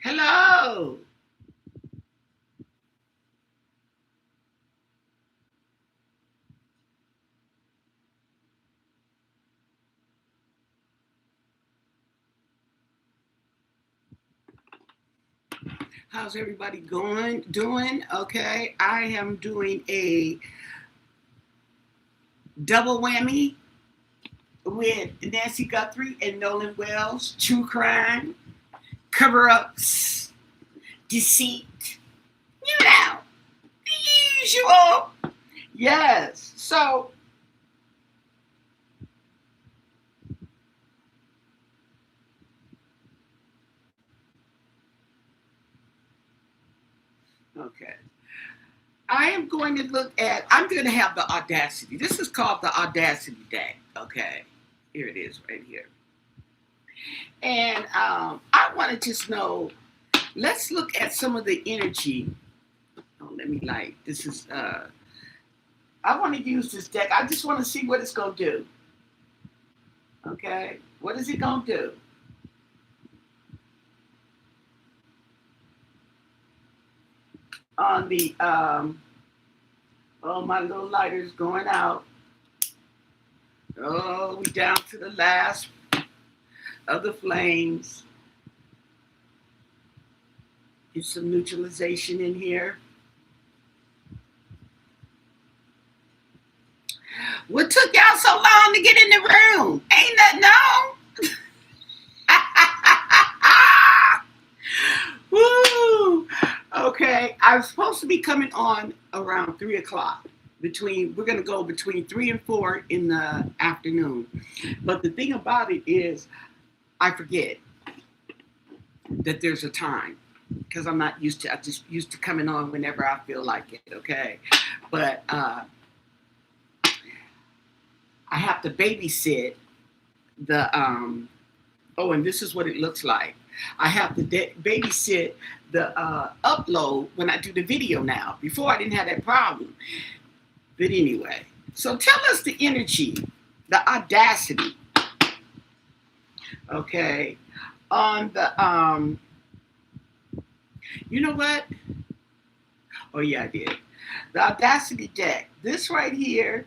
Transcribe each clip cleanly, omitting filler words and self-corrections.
Hello. How's everybody doing? Okay. I am doing a double whammy with Nancy Guthrie and Nolan Wells. True crime, cover ups, deceit. You know, the usual. Yes. So, okay. I'm going to have the Audacity. This is called the Audacity deck. Okay. Here it is right here. And I want to just know, let's look at some of the energy. Oh, let me light. This is, I want to use this deck. I just want to see what it's going to do. Okay. What is it going to do? On the, oh, my little lighter's going out. Oh, we down to the last of the flames. Get some neutralization in here. What took y'all so long to get in the room? Ain't nothing on. Woo! Okay, I was supposed to be coming on around 3 o'clock. We're gonna go between 3 and 4 in the afternoon. But the thing about it is, I forget that there's a time because I'm not used to. I just used to coming on whenever I feel like it. Okay, but I have to babysit the. Oh, and this is what it looks like. I have to babysit the upload when I do the video now. Before I didn't have that problem. But anyway, so tell us the energy, the audacity, okay, on the, you know what? Oh, yeah, I did. The audacity deck. This right here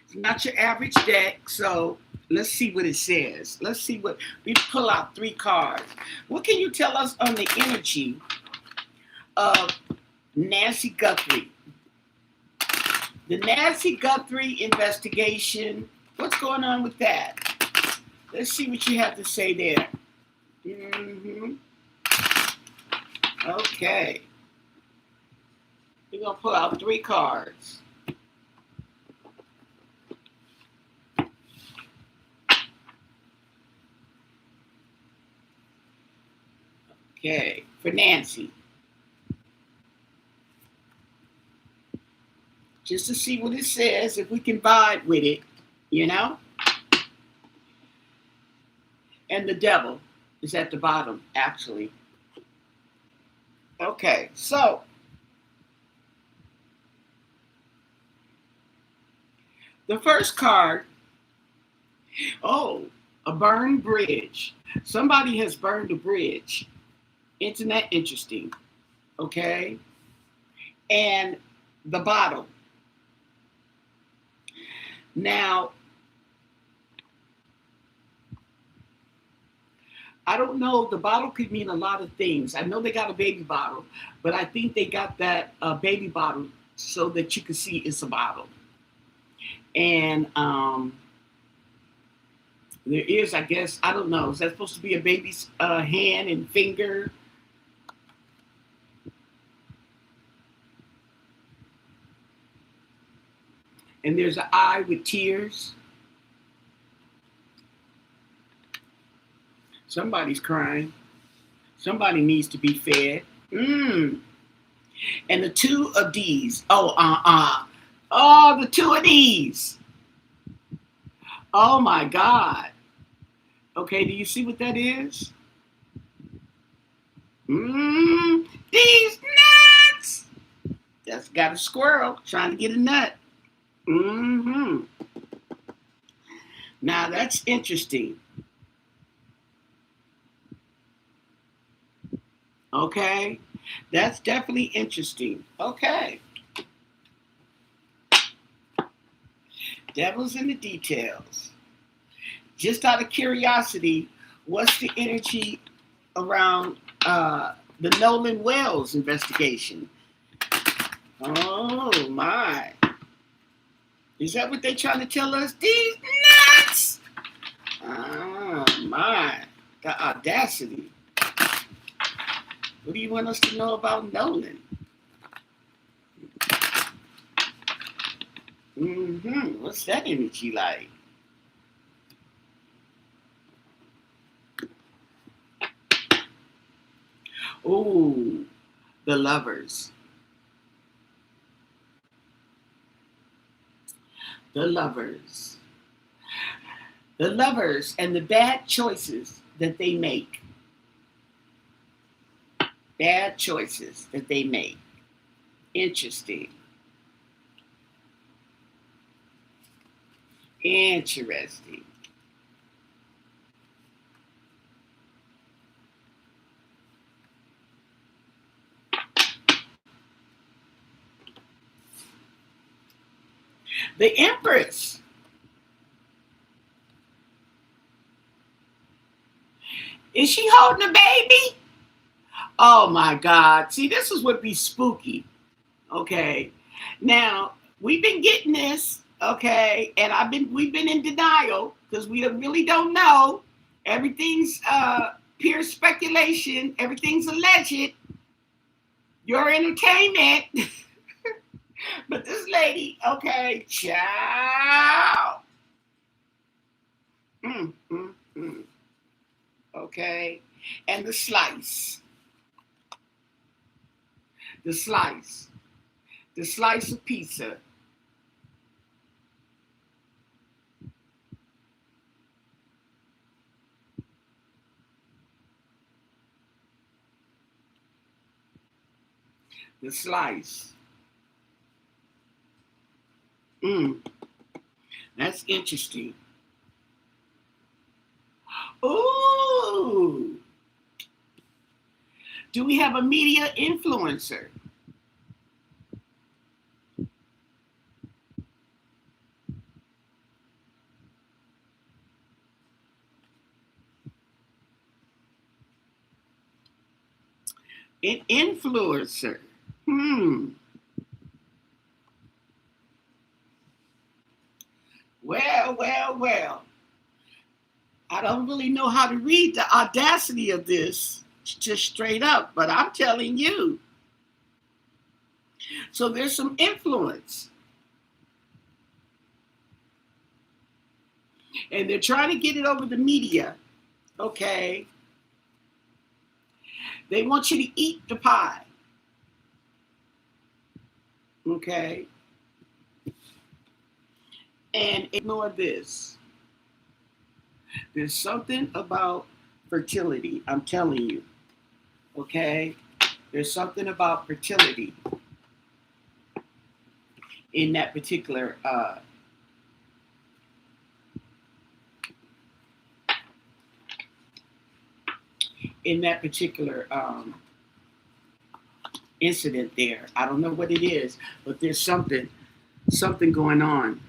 is not your average deck, so let's see what it says. Let's see what, we pull out 3 cards. What can you tell us on the energy of Nancy Guthrie? The Nancy Guthrie investigation. What's going on with that? Let's see what you have to say there. Okay. We're going to pull out 3 cards. Okay. For Nancy. Just to see what it says, if we can vibe with it, you know? And the devil is at the bottom, actually. Okay, so the first card, oh, a burned bridge. Somebody has burned a bridge. Isn't that interesting? Okay. And the bottle. Now, I don't know. The bottle could mean a lot of things. I know they got a baby bottle, but I think they got that baby bottle so that you can see it's a bottle. And there is, I guess, I don't know. Is that supposed to be a baby's hand and finger? And there's an eye with tears. Somebody's crying. Somebody needs to be fed. And the 2 of these. Oh, the 2 of these. Oh my God. Okay, do you see what that is? These nuts. That's got a squirrel trying to get a nut. Now that's interesting. Okay, that's definitely interesting. Okay, devil's in the details. Just out of curiosity, what's the energy around the Nolan Wells investigation? Oh my. Is that what they trying to tell us? These nuts! Oh my. The audacity. What do you want us to know about Nolan? What's that energy like? Ooh, the lovers. The lovers. The lovers and the bad choices that they make. Bad choices that they make. Interesting. Interesting. The Empress. Is she holding a baby? Oh my God. See, this is what be spooky. Okay. Now, we've been getting this, okay, and we've been in denial because we really don't know. Everything's pure speculation, everything's alleged. Your entertainment. But this lady, okay, ciao. Mm, mm, mm. Okay. And the slice. The slice. The slice of pizza. The slice. Mm, that's interesting. Ooh. Do we have a media influencer? An influencer. Hmm. Well, well, well. I don't really know how to read the audacity of this just straight up, but I'm telling you. So there's some influence. And they're trying to get it over the media. Okay. They want you to eat the pie. Okay. And ignore this. There's something about fertility. I'm telling you. Okay. There's something about fertility in that particular incident there. I don't know what it is, but there's something going on.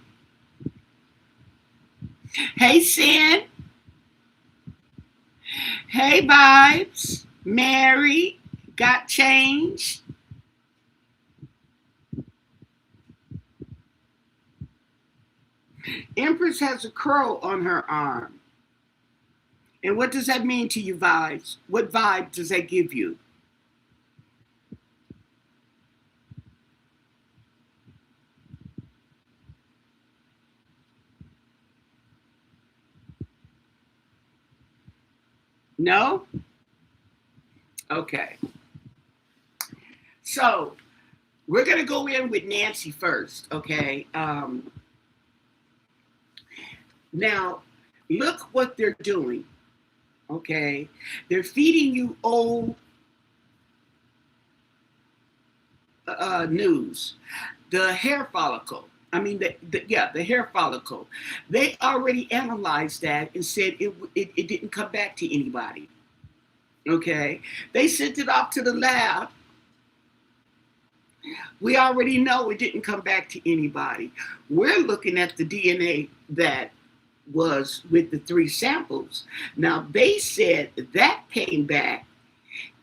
Hey, Sin. Hey, Vibes. Mary. Got change. Empress has a crow on her arm. And what does that mean to you, Vibes? What vibe does that give you? No? Okay. So we're going to go in with Nancy first, okay? Now, look what they're doing, okay? They're feeding you old news. The hair follicle. I mean, the hair follicle. They already analyzed that and said it didn't come back to anybody. Okay. They sent it off to the lab. We already know it didn't come back to anybody. We're looking at the DNA that was with the 3 samples. Now, they said that came back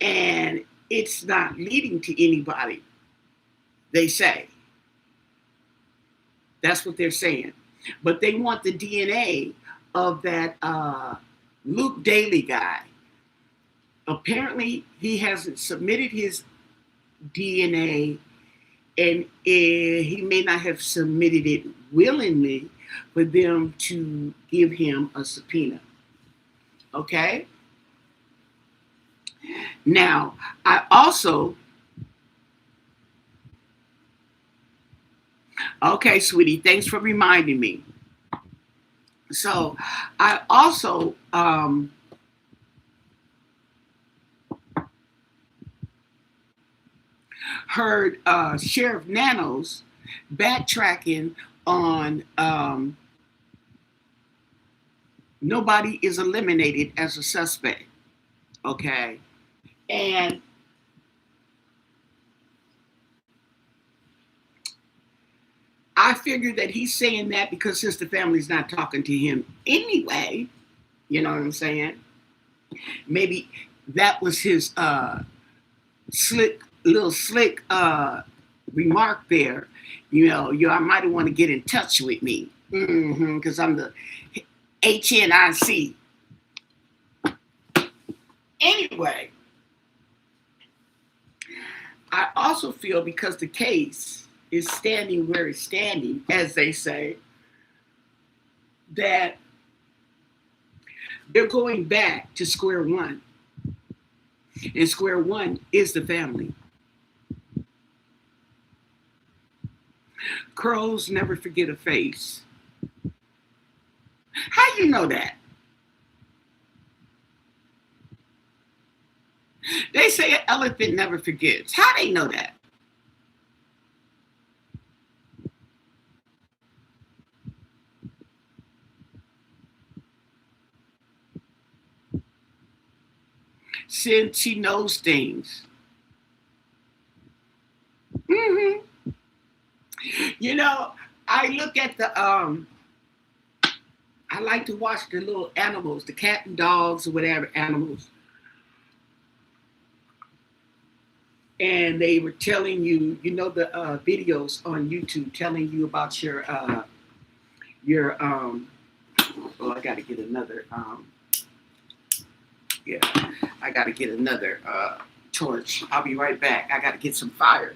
and it's not leading to anybody, they say. That's what they're saying. But they want the DNA of that Luke Daly guy. Apparently, he hasn't submitted his DNA, and he may not have submitted it willingly for them to give him a subpoena. Okay? Now, I also, okay, sweetie, thanks for reminding me. So, I also heard Sheriff Nanos backtracking on nobody is eliminated as a suspect. Okay. And I figured that he's saying that because since the family's not talking to him anyway, you know what I'm saying? Maybe that was his slick remark there. You know, I might want to get in touch with me because I'm the HNIC. Anyway, I also feel because the case is standing where it's standing, as they say, that they're going back to square one. And square one is the family. Crows never forget a face. How you know that? They say an elephant never forgets. How they know that? Since she knows things. Mm-hmm. You know, I look at the I like to watch the little animals, the cat and dogs or whatever animals. And they were telling you, you know, the videos on YouTube telling you about your oh, I got to get another yeah, I got to get another torch. I'll be right back. I got to get some fire.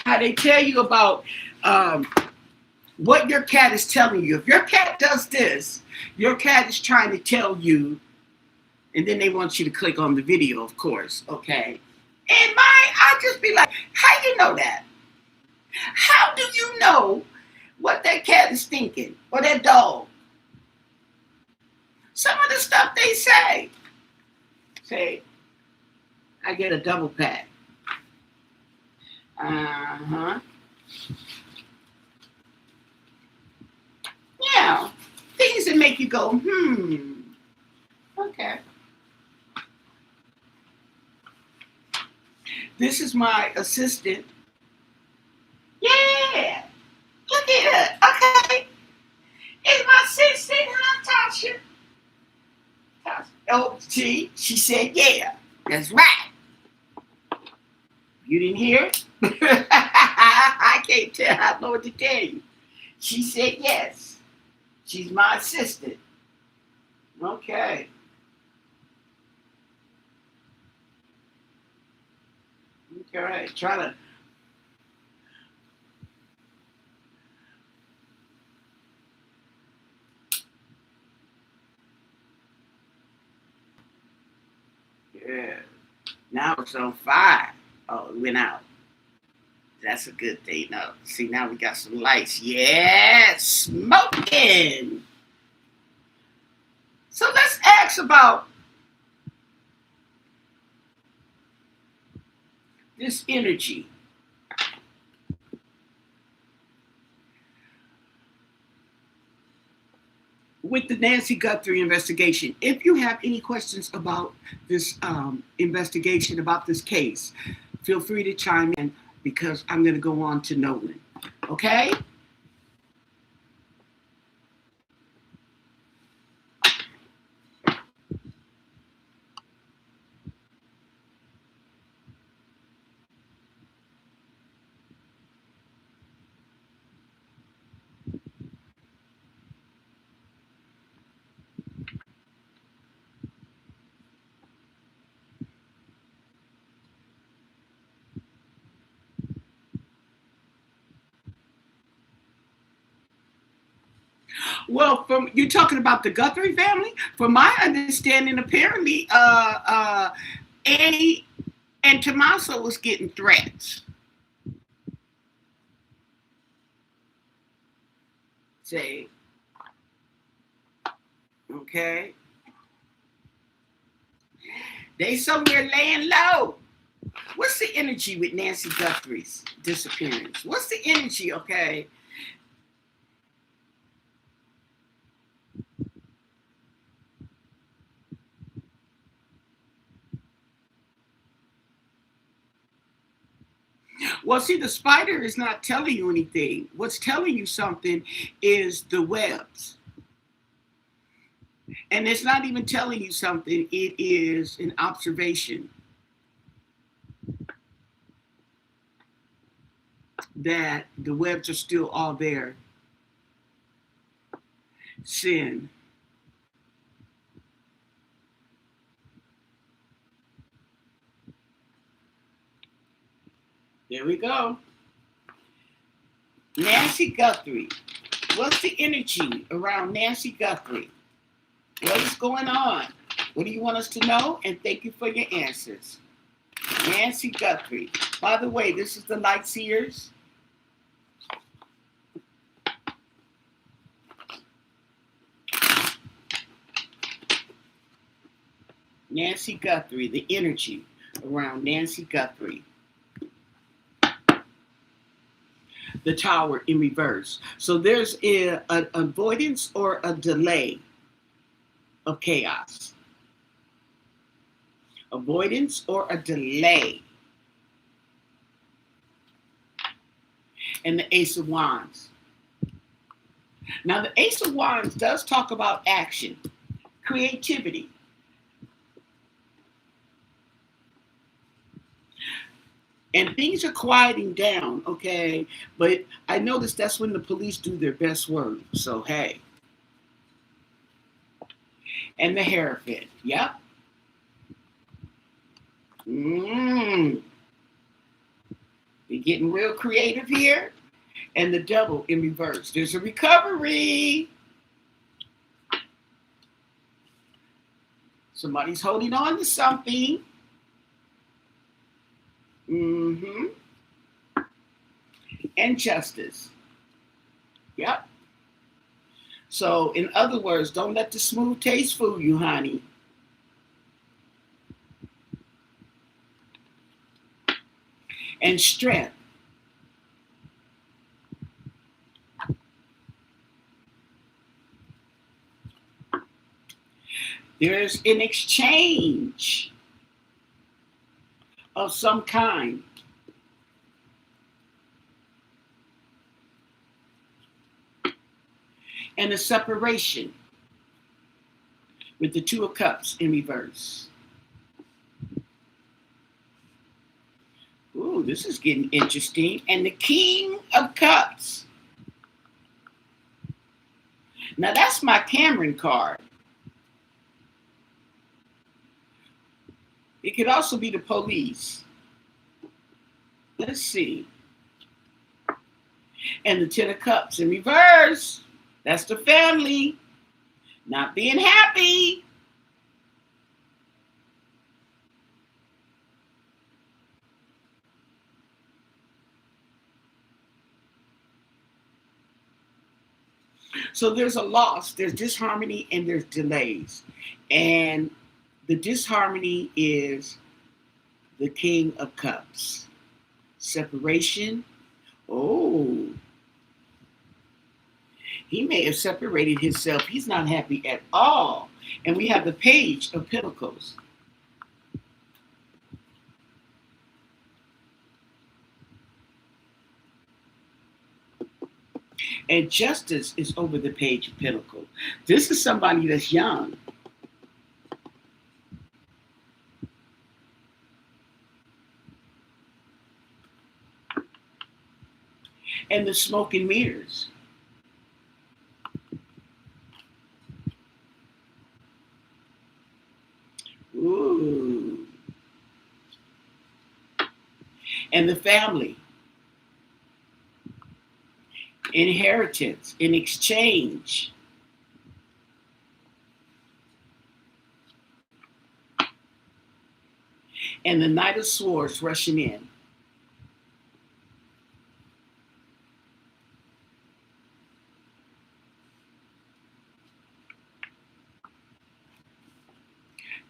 How they tell you about what your cat is telling you. If your cat does this, your cat is trying to tell you, and then they want you to click on the video, of course, okay? And I just be like, how you know that? How do you know what that cat is thinking or that dog? Some of the stuff they say, I get a double pack. Uh-huh. Yeah, things that make you go, okay. This is my assistant. Yeah, look at her. Okay, it's my assistant, huh, Tasha? Oh, see, she said, yeah, that's right. You didn't hear it? I can't tell. I don't know what to tell you. She said yes. She's my assistant. Okay. Okay. Try to. Now it's on 5. Oh, it went out. That's a good thing. No, see, now we got some lights. Yeah, smoking. So let's ask about this energy. With the Nancy Guthrie investigation, if you have any questions about this investigation, about this case, feel free to chime in because I'm going to go on to Nolan. Okay? Well, from you're talking about the Guthrie family. From my understanding, apparently, Annie and Tommaso was getting threats. Say, okay, they somewhere laying low. What's the energy with Nancy Guthrie's disappearance? What's the energy? Okay. Well, see, the spider is not telling you anything. What's telling you something is the webs. And it's not even telling you something, it is an observation that the webs are still all there. Sin. There we go. Nancy Guthrie. What's the energy around Nancy Guthrie? What is going on? What do you want us to know? And thank you for your answers. Nancy Guthrie. By the way, this is the Light Seers. Nancy Guthrie, the energy around Nancy Guthrie. The Tower in reverse. So there's an avoidance or a delay of chaos. Avoidance or a delay. And the Ace of Wands. Now the Ace of Wands does talk about action, creativity. And things are quieting down, okay? But I noticed that's when the police do their best work. So, hey. And the Hierophant, yep. You're getting real creative here. And the Devil in reverse. There's a recovery. Somebody's holding on to something. And justice. Yep. So, in other words, don't let the smooth taste fool you, honey. And strength. There's an exchange of some kind. And a separation with the Two of Cups in reverse. Ooh, this is getting interesting. And the King of Cups. Now that's my Cameron card. It could also be the police. Let's see. And the Ten of Cups in reverse. That's the family. Not being happy. So there's a loss, there's disharmony, and there's delays. And the disharmony is the King of Cups. Separation. Oh, he may have separated himself. He's not happy at all. And we have the Page of Pentacles. And justice is over the Page of Pentacles. This is somebody that's young. And the smoke and mirrors. Ooh. And the family. Inheritance, in exchange. And the Knight of Swords rushing in.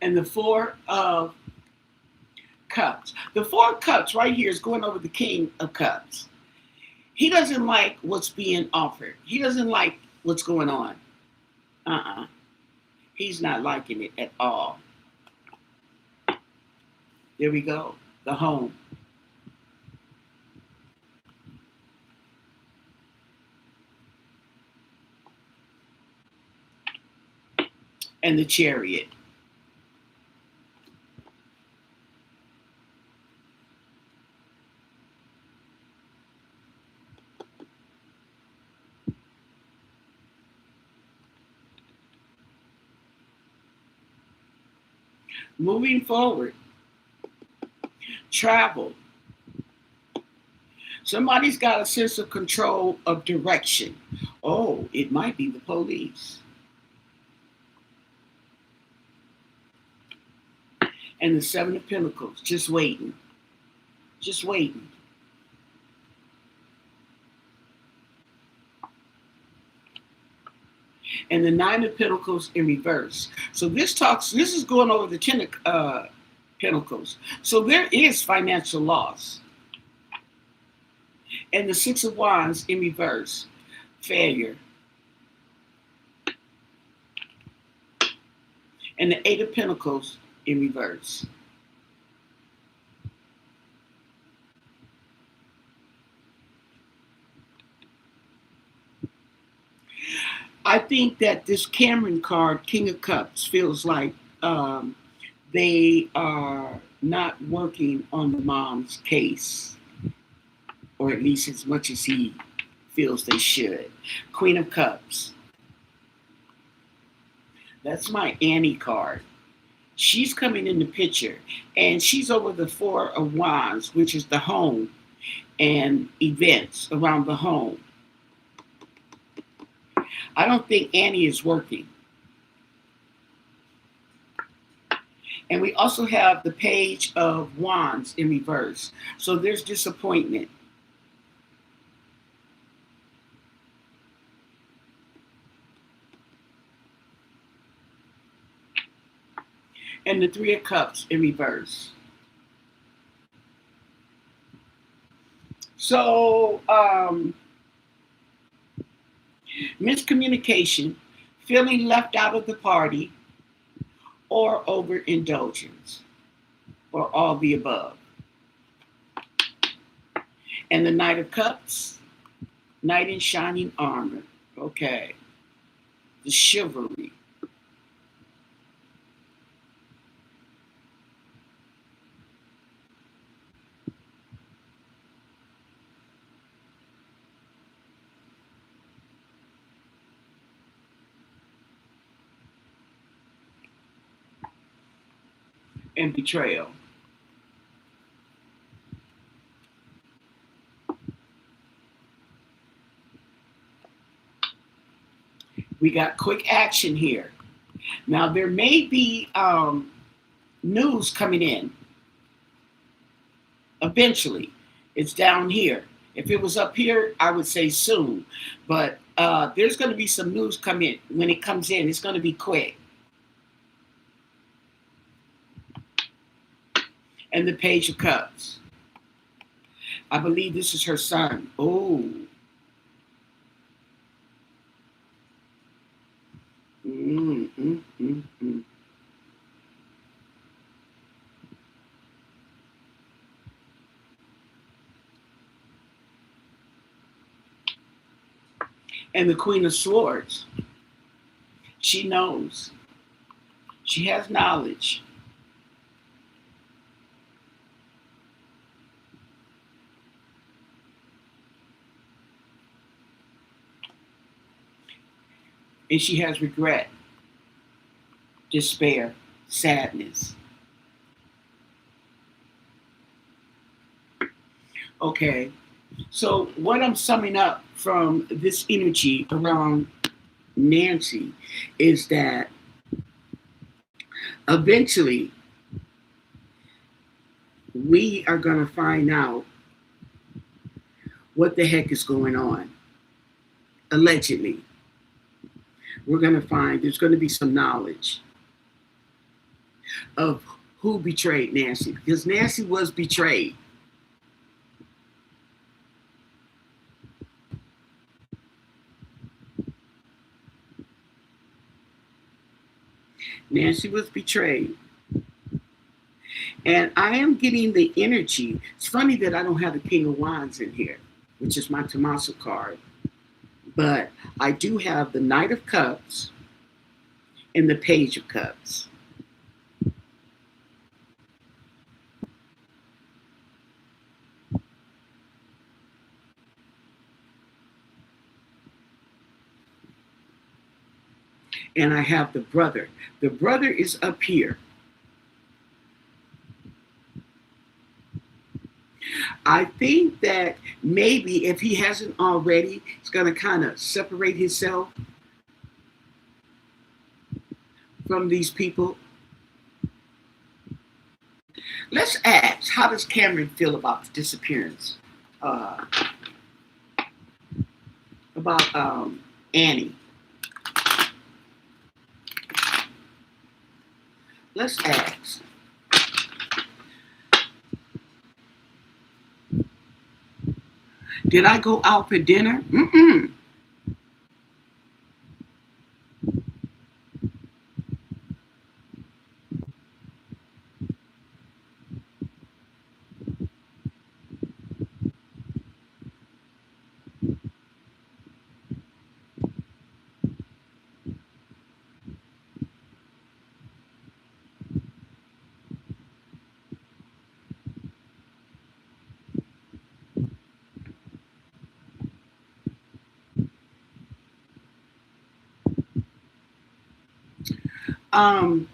And the Four of Cups. The Four of Cups right here is going over the King of Cups. He doesn't like what's being offered. He doesn't like what's going on. He's not liking it at all. There we go. The home. And the Chariot. Moving forward. Travel. Somebody's got a sense of control of direction. Oh, it might be the police. And the Seven of Pentacles, just waiting. Just waiting. And the Nine of Pentacles in reverse. So this is going over the Ten of Pentacles. So there is financial loss. And the Six of Wands in reverse. Failure. And the Eight of Pentacles in reverse. I think that this Cameron card, King of Cups, feels like they are not working on the mom's case, or at least as much as he feels they should. Queen of Cups. That's my Annie card. She's coming in the picture, and she's over the Four of Wands, which is the home and events around the home. I don't think Annie is working. And we also have the Page of Wands in reverse. So there's disappointment. And the Three of Cups in reverse. So, miscommunication, feeling left out of the party, or overindulgence, or all the above. And the Knight of Cups, Knight in shining armor. Okay. The chivalry. And betrayal. We got quick action here. Now there may be news coming in. Eventually, it's down here. If it was up here, I would say soon. But there's going to be some news come in. When it comes in, it's going to be quick. And the Page of Cups. I believe this is her son. Oh. Mm, mm, mm, mm. And the Queen of Swords. She knows. She has knowledge. And she has regret, despair, sadness. Okay. So what I'm summing up from this energy around Nancy is that eventually we are going to find out what the heck is going on. Allegedly. We're going to find there's going to be some knowledge of who betrayed Nancy, because Nancy was betrayed. Nancy was betrayed. And I am getting the energy. It's funny that I don't have the King of Wands in here, which is my Tommaso card. But I do have the Knight of Cups and the Page of Cups. And I have the Brother. The Brother is up here. I think that maybe if he hasn't already, he's going to kind of separate himself from these people. Let's ask, how does Cameron feel about the disappearance? About Annie. Let's ask. Did I go out for dinner? Mm-mm. Um,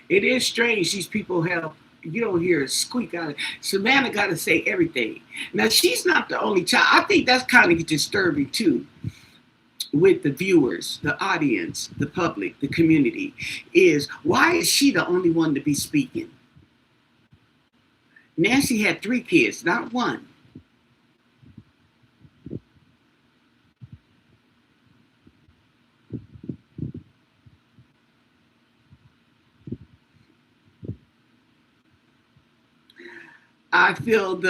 it is strange. These people have, you don't hear a squeak out of it. Savannah got to say everything. Now, she's not the only child. I think that's kind of disturbing too, with the viewers, the audience, the public, the community, is why is she the only one to be speaking? Nancy had 3 kids, not one. I feel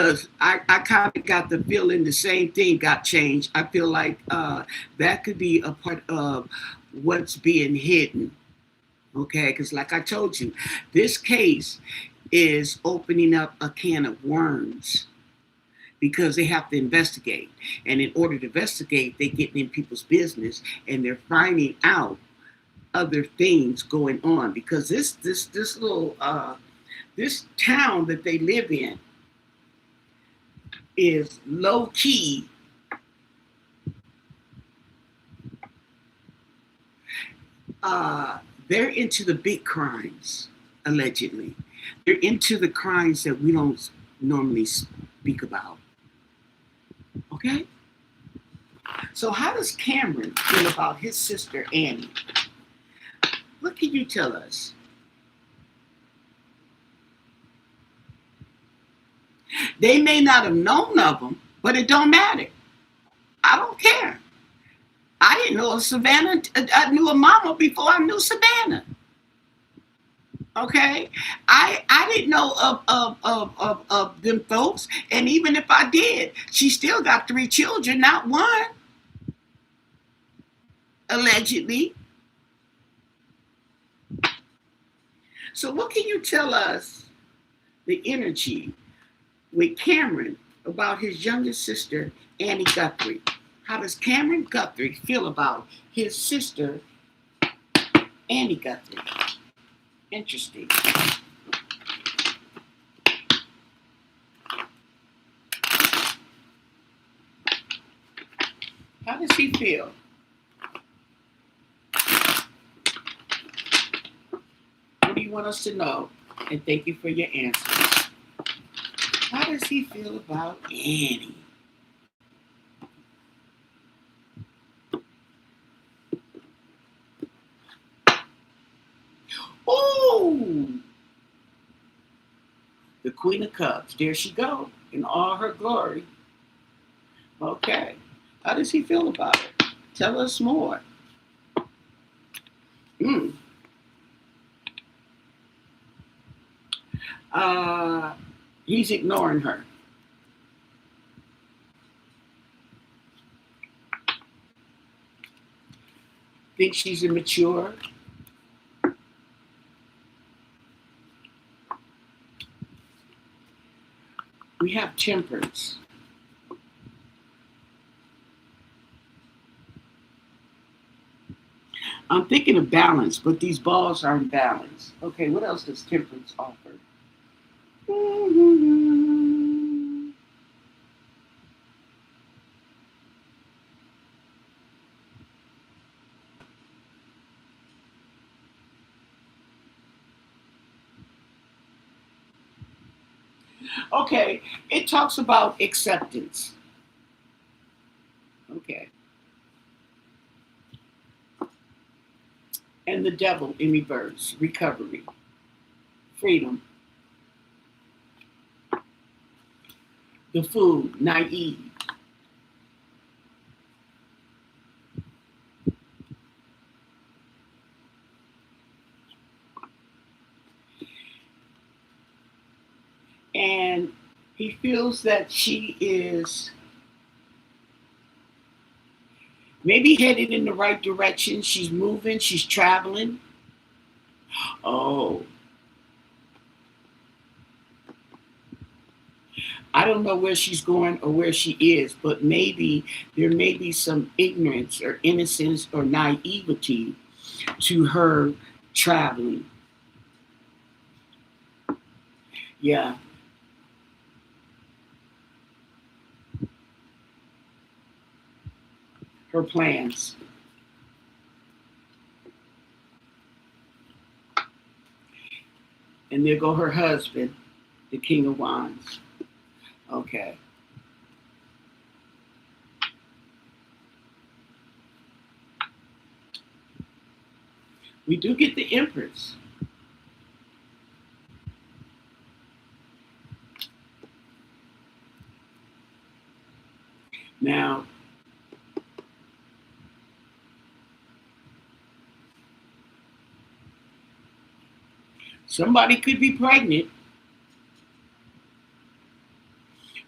I kind of got the feeling the same thing got changed. I feel like that could be a part of what's being hidden. Okay, because like I told you, this case is opening up a can of worms because they have to investigate. And in order to investigate, they get in people's business and they're finding out other things going on because this little this town that they live in is low key. They're into the big crimes, allegedly. They're into the crimes that we don't normally speak about. Okay? So, how does Cameron feel about his sister Annie? What can you tell us? They may not have known of them, but it don't matter. I don't care. I didn't know of Savannah. I knew a mama before I knew Savannah. Okay, I didn't know of them folks, and even if I did, she still got 3 children, not one, allegedly. So what can you tell us the energy with Cameron about his youngest sister, Annie Guthrie? How does Cameron Guthrie feel about his sister, Annie Guthrie? Interesting. How does he feel? What do you want us to know? And thank you for your answers. How does he feel about Annie? Oh, the Queen of Cups. There she go in all her glory. Okay. How does he feel about it? Tell us more. Mm. He's ignoring her. Thinks she's immature. We have temperance. I'm thinking of balance, but these balls aren't balanced. Okay, what else does temperance offer? Mm-hmm. Okay, it talks about acceptance. Okay. And the devil in reverse, recovery, freedom, the food, naive. And he feels that she is maybe headed in the right direction. She's moving, she's traveling. Oh, I don't know where she's going or where she is, but maybe there may be some ignorance or innocence or naivety to her traveling. Yeah, her plans. And there go her husband, the King of Wands. Okay. We do get the Empress. Now, somebody could be pregnant,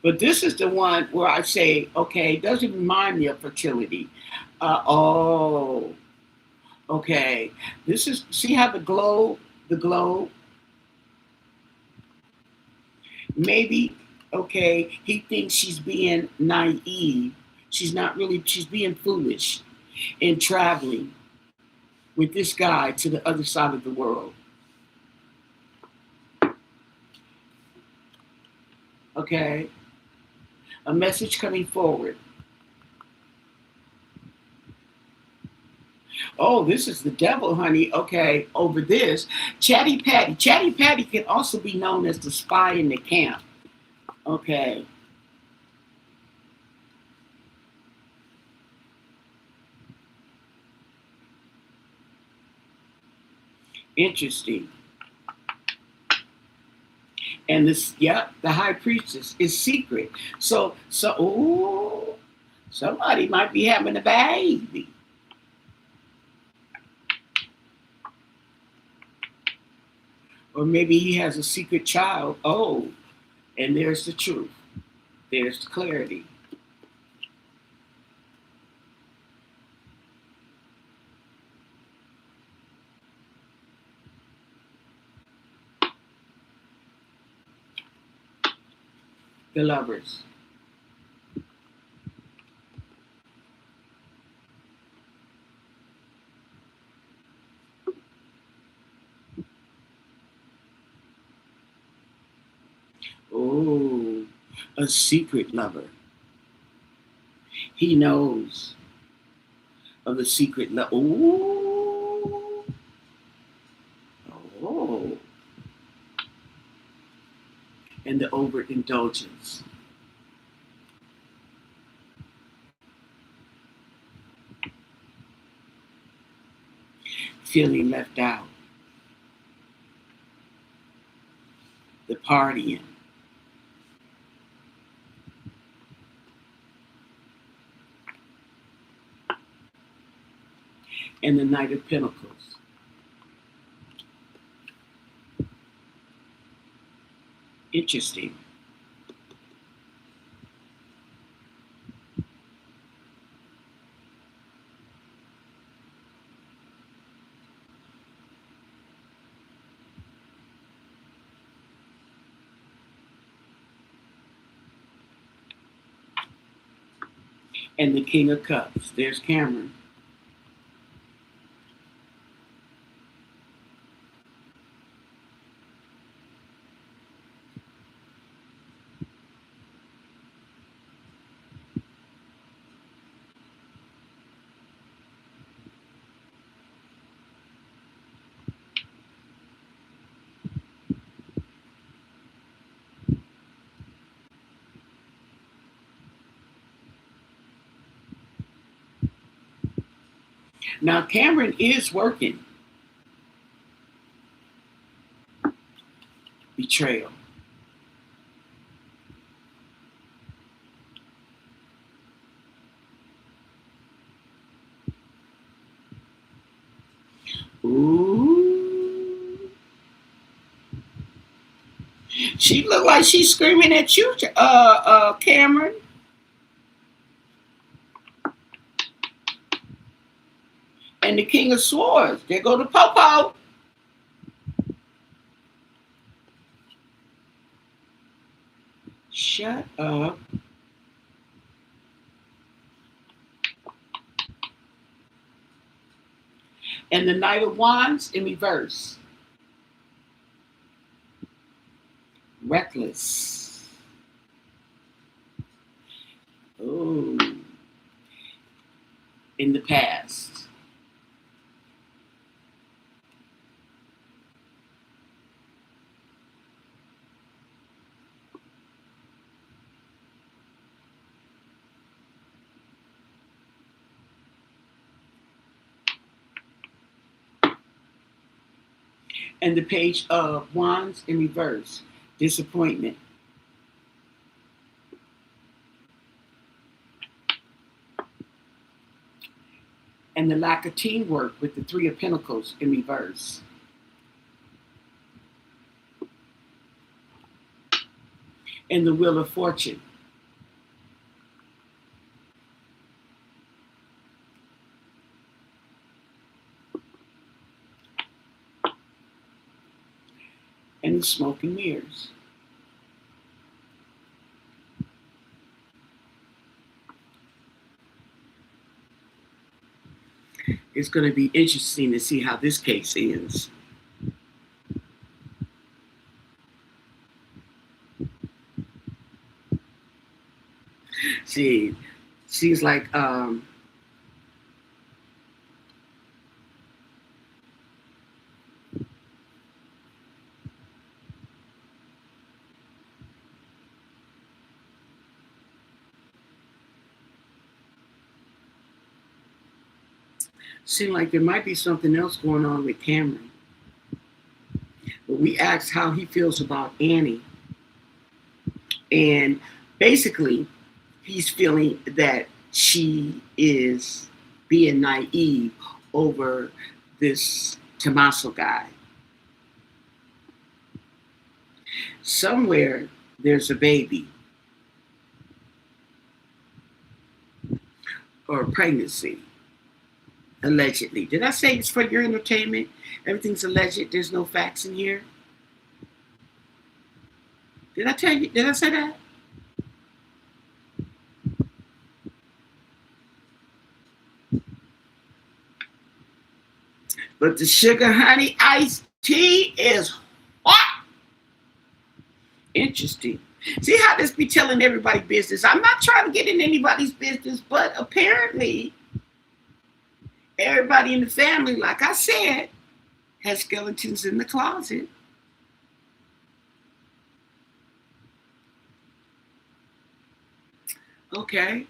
but this is the one where I say, okay, it doesn't remind me of fertility. Oh, okay. This is, see how the globe, maybe, okay, he thinks she's being naive. She's not really, she's being foolish in traveling with this guy to the other side of the world. Okay? A message coming forward. Oh, this is the devil, honey. Okay, over this. Chatty Patty. Chatty Patty can also be known as the spy in the camp. Okay. Interesting. And this, yep, the high priestess is secret. So, somebody might be having a baby. Or maybe he has a secret child. Oh, and there's the truth. There's the clarity. The lovers. Oh, a secret lover. He knows of the secret love. Oh, oh, and the overindulgence. Feeling left out. The partying. And the Knight of Pentacles. Interesting. And the King of Cups. There's Cameron. Now, Cameron is working. Betrayal. Ooh. She looked like she's screaming at you, Cameron. And the King of Swords. There go the Popo. Shut up. And the Knight of Wands in reverse. Reckless. Oh. In the past. And the Page of Wands in reverse. Disappointment. And the lack of teamwork with the Three of Pentacles in reverse. And the Wheel of Fortune. And the Smoke and Mirrors. It's going to be interesting to see how this case ends. See, she's like, seemed like there might be something else going on with Cameron. But we asked how he feels about Annie. And basically, he's feeling that she is being naive over this Tommaso guy. Somewhere there's a baby or a pregnancy, allegedly. Did I say it's for your entertainment? Everything's alleged. There's no facts in here. Did I tell you? Did I say that? But the sugar honey iced tea is hot. Interesting. See how this be telling everybody business. I'm not trying to get in anybody's business, but apparently everybody in the family, like I said, has skeletons in the closet. Okay.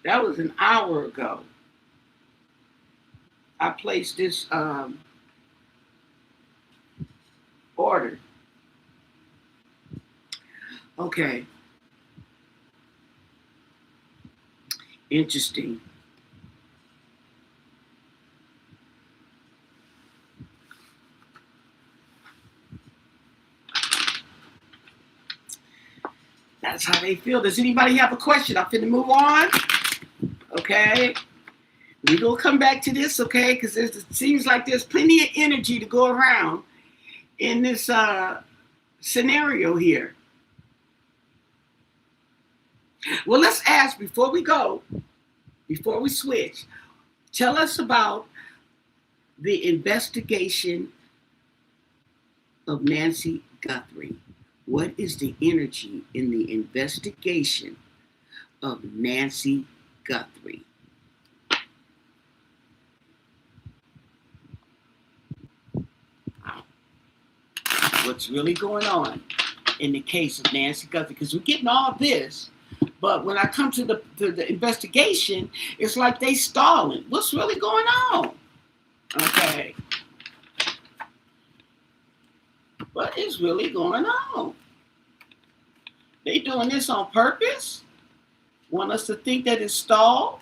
That was an hour ago. I placed this order. Okay. Interesting. That's how they feel. Does anybody have a question? I'm finna move on. Okay. We gonna come back to this, okay? Because it seems like there's plenty of energy to go around in this scenario here. Well, let's ask before we go, before we switch. Tell us about the investigation of Nancy Guthrie. What is the energy in the investigation of Nancy Guthrie? What's really going on in the case of Nancy Guthrie? Because we're getting all this, but when I come to the investigation, it's like they stalling. What's really going on? Okay. What is really going on? They doing this on purpose? Want us to think that it's stalled?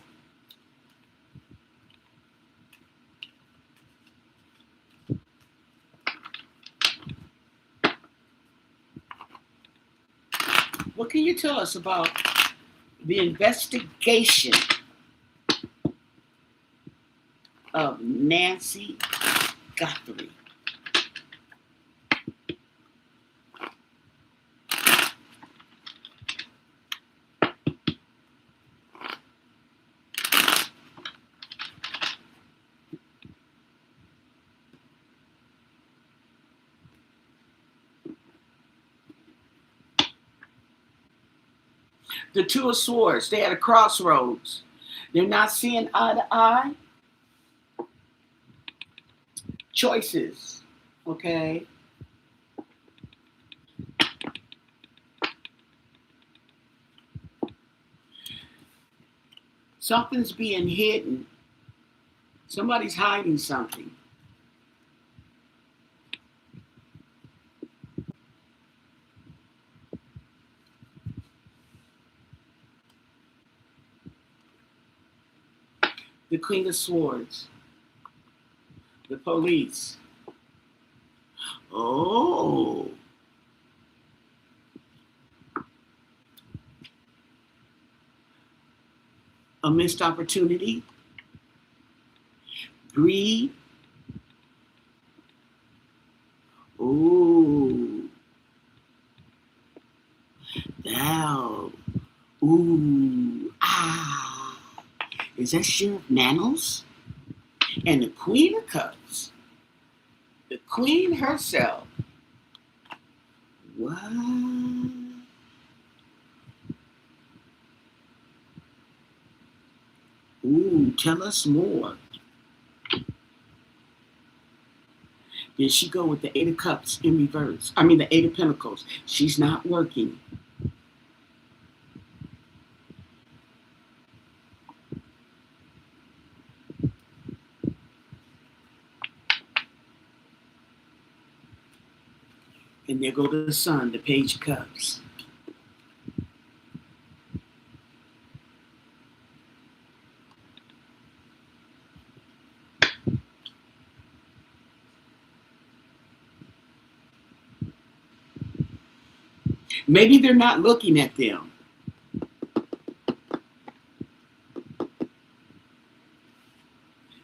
What can you tell us about the investigation of Nancy Guthrie? The Two of Swords, they at a crossroads. They're not seeing eye to eye. Choices, okay? Something's being hidden. Somebody's hiding something. The Queen of Swords. The police. Oh. A missed opportunity. Greed. Ooh. Thou. Ooh. Ah. Is that Sheriff Nanos? And the Queen of Cups. The Queen herself. What? Ooh, tell us more. Did she go with the Eight of Cups in reverse? I mean, the Eight of Pentacles. She's not working. And there go the Sun, the Page of Cups. Maybe they're not looking at them.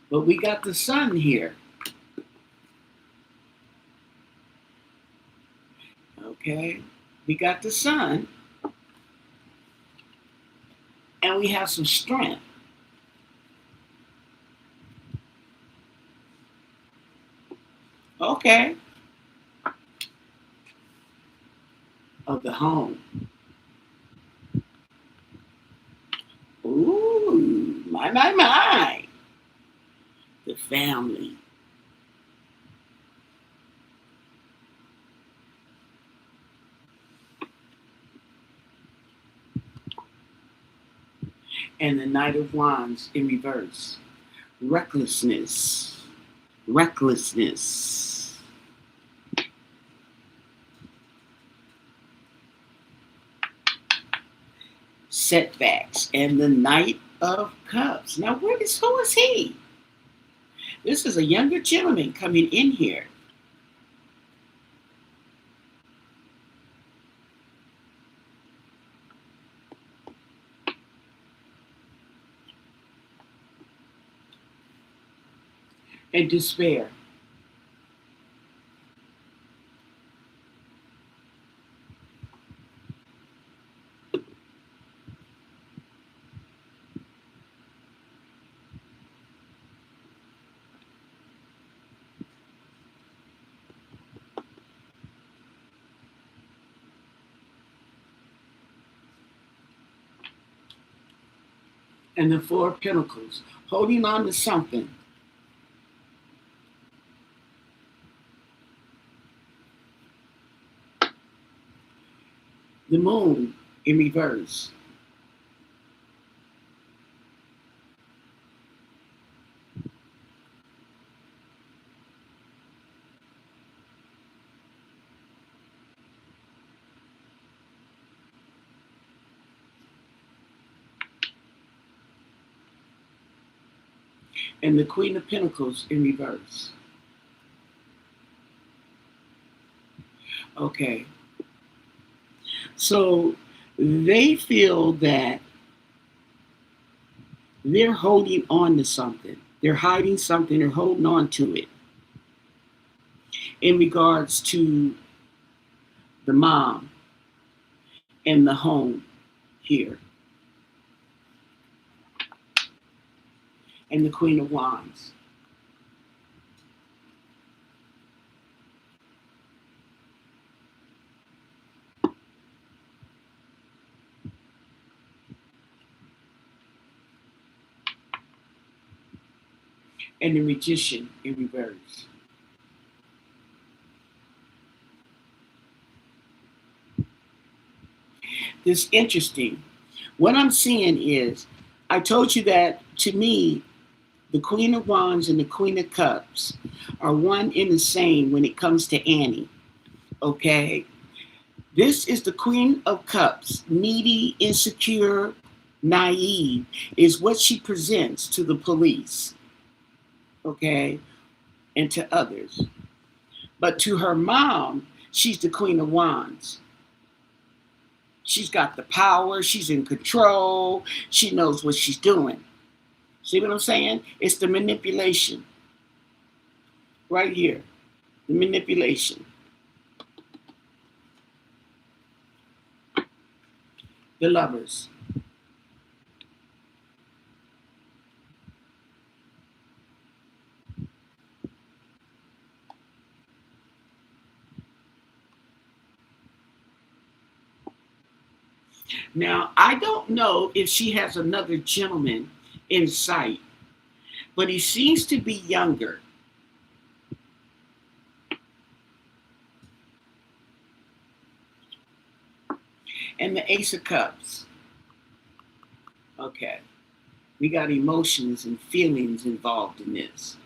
But we got the Sun here. Okay. We got the Sun. And we have some strength. Okay. Of the home. Ooh, my. The family. And the Knight of Wands in reverse. Recklessness. Recklessness. Setbacks. And the Knight of Cups. Now, who is he? This is a younger gentleman coming in here. And despair. And the Four of Pentacles, holding on to something. The Moon in reverse. And the Queen of Pentacles in reverse. Okay. So they feel that they're holding on to something. They're hiding something or holding on to it. In regards to the mom and the home here. And the Queen of Wands. And the Magician in reverse. This is interesting. What I'm seeing is, I told you that to me, the Queen of Wands and the Queen of Cups are one and the same when it comes to Annie. Okay? This is the Queen of Cups, needy, insecure, naive, is what she presents to the police. Okay? and to others. But to her mom, she's the Queen of Wands. She's got the power. She's in control. She knows what she's doing. See what I'm saying? It's the manipulation. Right here. The manipulation. The Lovers. Now, I don't know if she has another gentleman in sight, but he seems to be younger. And the Ace of Cups. Okay. We got emotions and feelings involved in this.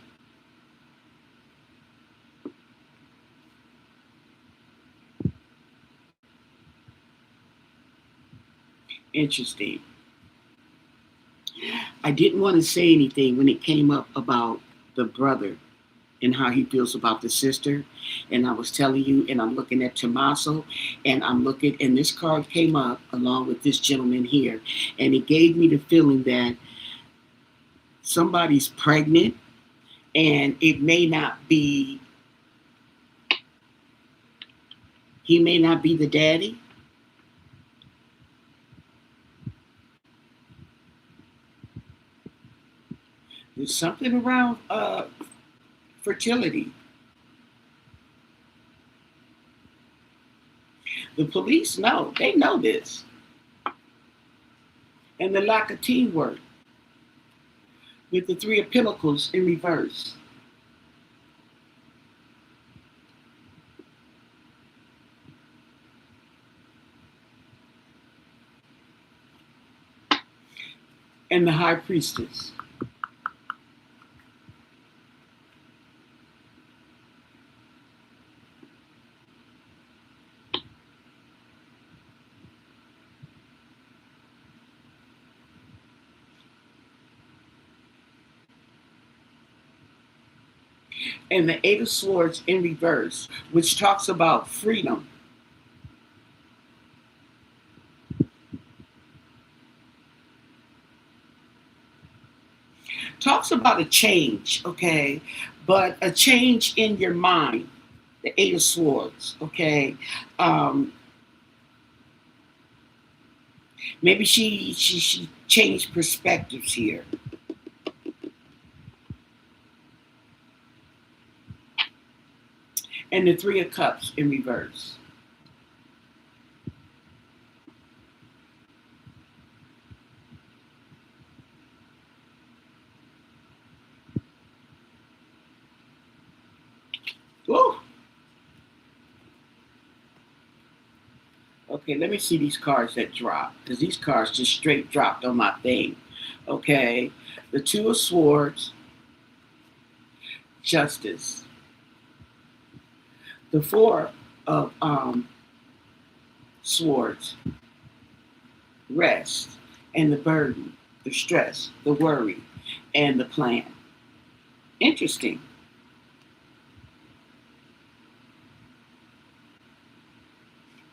Interesting. I didn't want to say anything when it came up about the brother and how he feels about the sister. And I was telling you, and I'm looking at Tommaso, and I'm looking, and this card came up along with this gentleman here. And it gave me the feeling that somebody's pregnant, and it may not be, he may not be the daddy. There's something around fertility. The police know. They know this. And the lack of teamwork with the Three of Pentacles in reverse. And the High Priestess. And the Eight of Swords in reverse, which talks about freedom. Talks about a change, okay? But a change in your mind. The Eight of Swords, okay? Maybe she changed perspectives here. And the Three of Cups in reverse. Woo! Okay, let me see these cards that drop, because these cards just straight dropped on my thing. Okay, the Two of Swords, Justice. The Four of Swords, Rest, and the burden, the stress, the worry, and the plan. Interesting.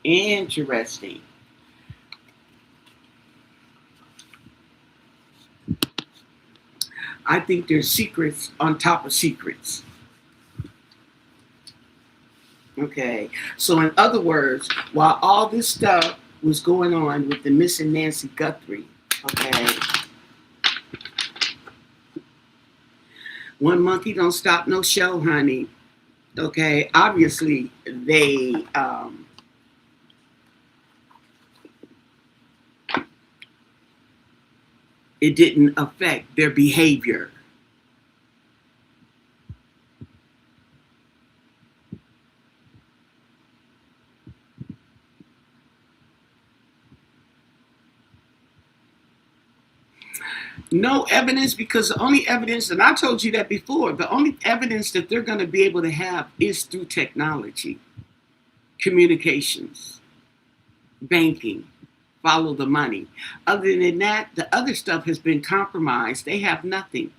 Interesting. I think there's secrets on top of secrets. Okay. So in other words, while all this stuff was going on with the missing Nancy Guthrie, okay, one monkey don't stop no show, honey. Okay. Obviously, it didn't affect their behavior. No evidence, because the only evidence, and I told you that before, the only evidence that they're going to be able to have is through technology, communications, banking, follow the money. Other than that, the other stuff has been compromised. They have nothing.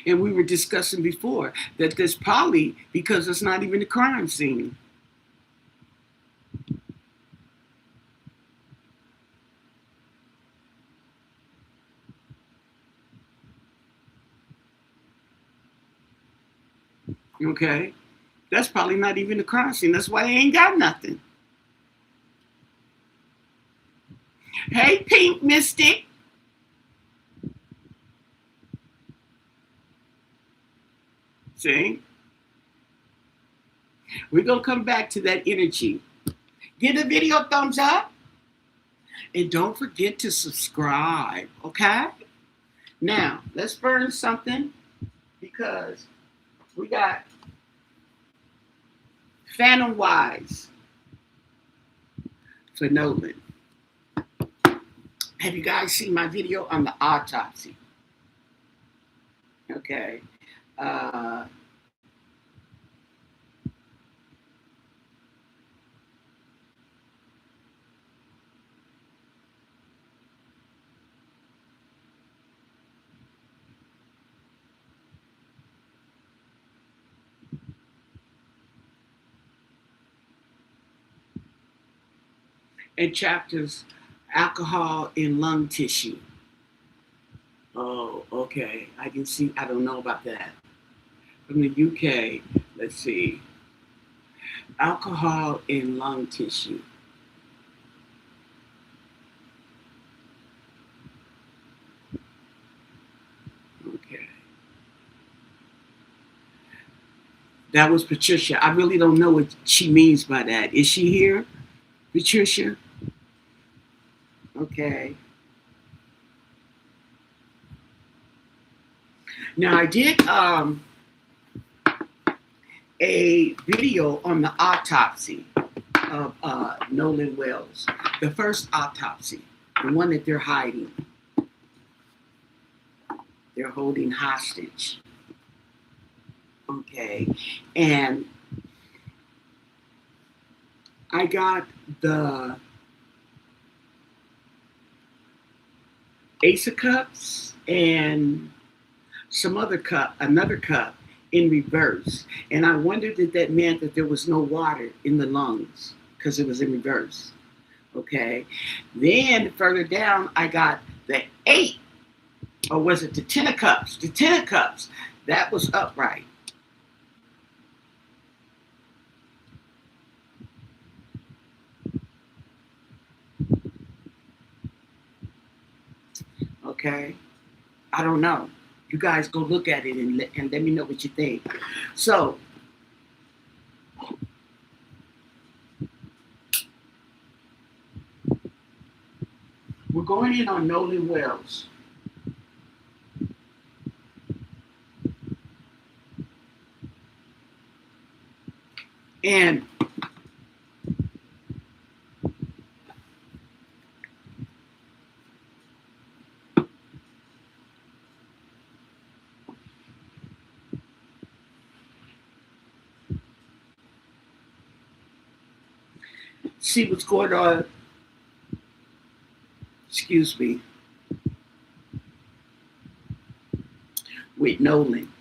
And we were discussing before that there's probably, because it's not even a crime scene. Okay? That's probably not even a crime scene. That's why they ain't got nothing. Hey, Pink Mystic. See? We're going to come back to that energy. Give the video a thumbs up. And don't forget to subscribe. Okay? Now, let's burn something because we got Phantom Wise for Nolan. Have you guys seen my video on the autopsy? Okay. And chapters, alcohol in lung tissue. Oh, okay. I can see. I don't know about that. From the UK, let's see. Alcohol in lung tissue. Okay. That was Patricia. I really don't know what she means by that. Is she here, Patricia? Okay. Now I did a video on the autopsy of Nolan Wells, the first autopsy, the one that they're hiding. They're holding hostage. Okay, and I got the Ace of Cups and some other cup, another cup in reverse. And I wondered if that meant that there was no water in the lungs because it was in reverse. Okay. Then further down, I got the 8, or was it the 10 of cups? The 10 of cups. That was upright. Okay. I don't know. You guys go look at it and let me know what you think. So, we're going in on Nolan Wells. And see what's going on. Excuse me. With Nolan.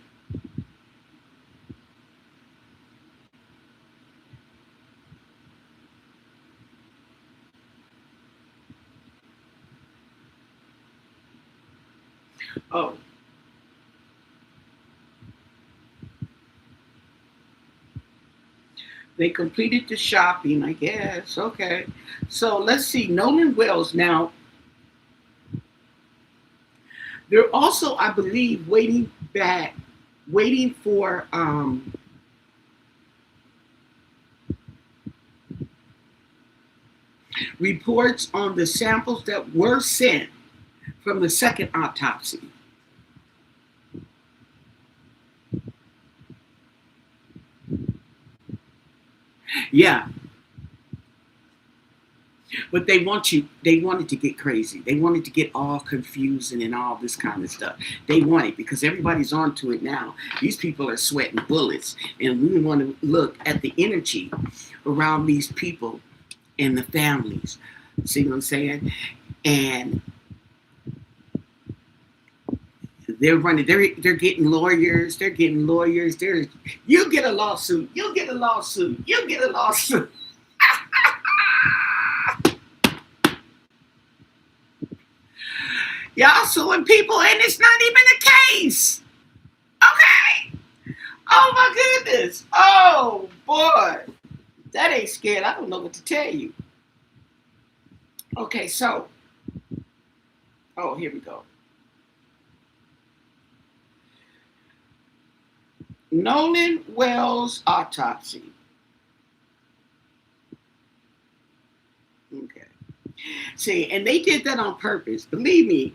Oh. They completed the shopping, I guess. Okay. So let's see. Nolan Wells. Now, they're also, I believe, waiting for reports on the samples that were sent from the second autopsy. Yeah. But they wanted to get crazy. They wanted to get all confusing and all this kind of stuff. They want it because everybody's onto it now. These people are sweating bullets. And we want to look at the energy around these people and the families. See what I'm saying? And They're running. They're getting lawyers. They're getting lawyers. You get a lawsuit. You'll get a lawsuit. You'll get a lawsuit. Y'all suing people, and it's not even the case. Okay. Oh my goodness. Oh boy, that ain't scared. I don't know what to tell you. Okay, so. Oh, here we go. Nolan Wells autopsy. Okay. See, and they did that on purpose. Believe me.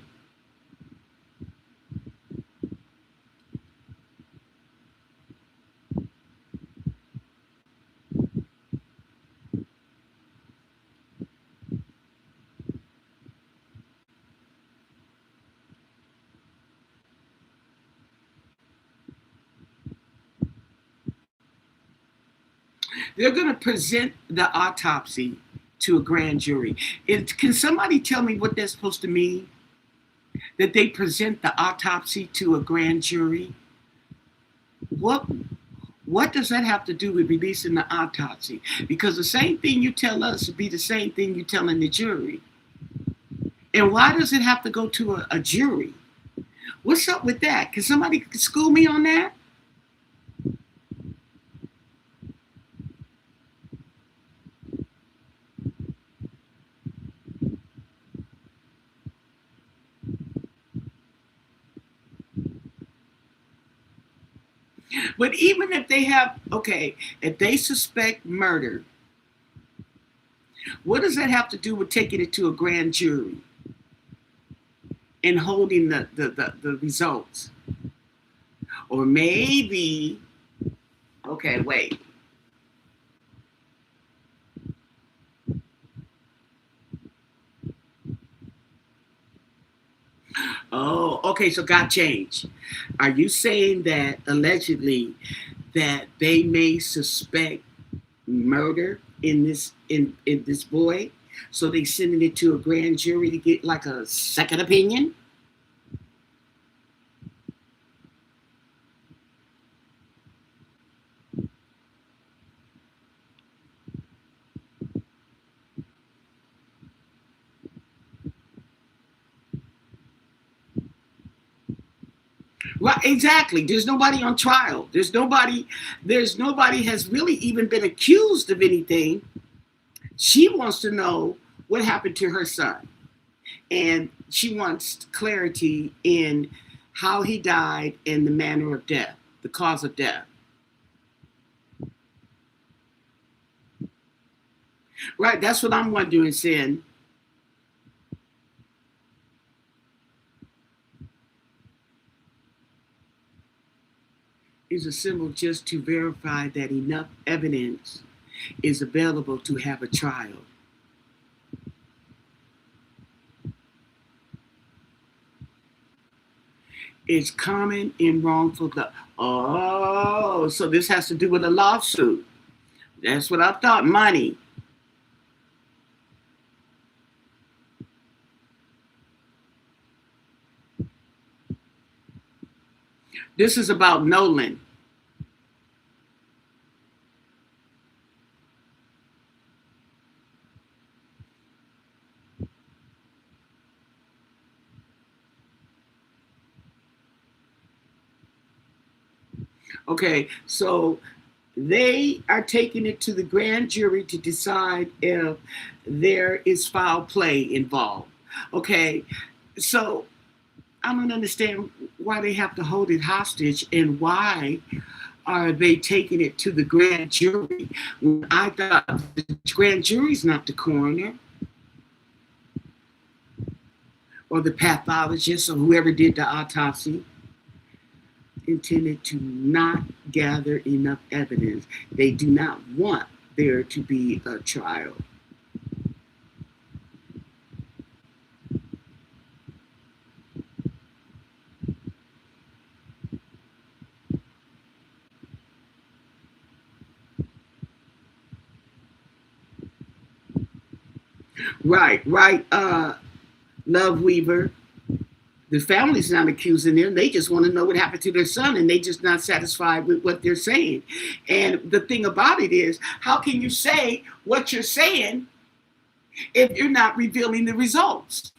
They're going to present the autopsy to a grand jury. Can somebody tell me what that's supposed to mean? That they present the autopsy to a grand jury? What does that have to do with releasing the autopsy? Because the same thing you tell us would be the same thing you're telling the jury. And why does it have to go to a jury? What's up with that? Can somebody school me on that? But even if they have, okay, if they suspect murder, what does that have to do with taking it to a grand jury and holding the results? Or maybe, okay, wait. Oh, okay, so got changed. Are you saying that allegedly that they may suspect murder in this boy? So they sending it to a grand jury to get like a second opinion? Right, exactly. There's nobody on trial. There's nobody has really even been accused of anything. She wants to know what happened to her son. And she wants clarity in how he died and the manner of death, the cause of death. Right, that's what I'm wondering, Sin. Is a symbol just to verify that enough evidence is available to have a trial. It's common in wrongful death. Oh, so this has to do with a lawsuit. That's what I thought. Money. This is about Nolan. Okay, so they are taking it to the grand jury to decide if there is foul play involved. Okay, so I don't understand why they have to hold it hostage and why are they taking it to the grand jury when I thought the grand jury's not the coroner or the pathologist or whoever did the autopsy intended to not gather enough evidence. They do not want there to be a trial. Right, Love Weaver. The family's not accusing them. They just want to know what happened to their son, and they just not satisfied with what they're saying. And the thing about it is, how can you say what you're saying if you're not revealing the results?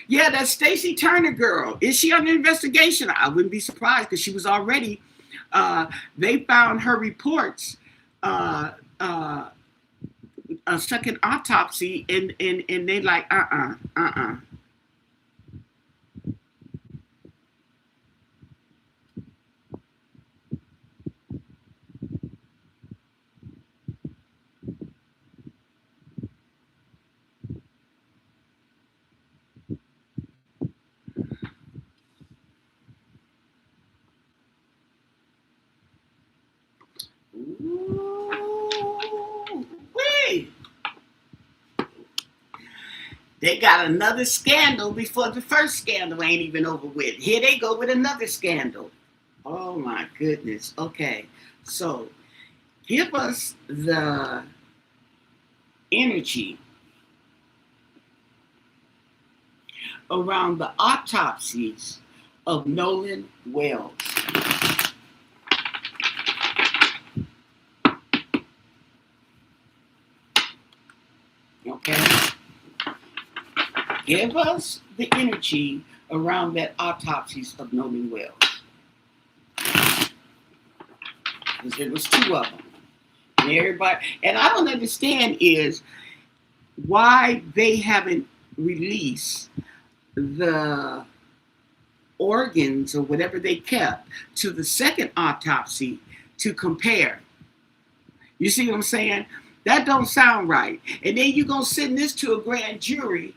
Yeah, that Stacy Turner girl. Is she under investigation? I wouldn't be surprised because she was already. They found her reports, uh, uh, a second autopsy, and they like uh. Ooh, wait. They got another scandal before the first scandal ain't even over with. Here they go with another scandal. Oh my goodness. Okay. So give us the energy around the autopsies of Nolan Wells. Okay. Give us the energy around that autopsies of Nolan Wells. Because there was two of them. And everybody, and I don't understand is why they haven't released the organs or whatever they kept to the second autopsy to compare. You see what I'm saying? That don't sound right. And then you're going to send this to a grand jury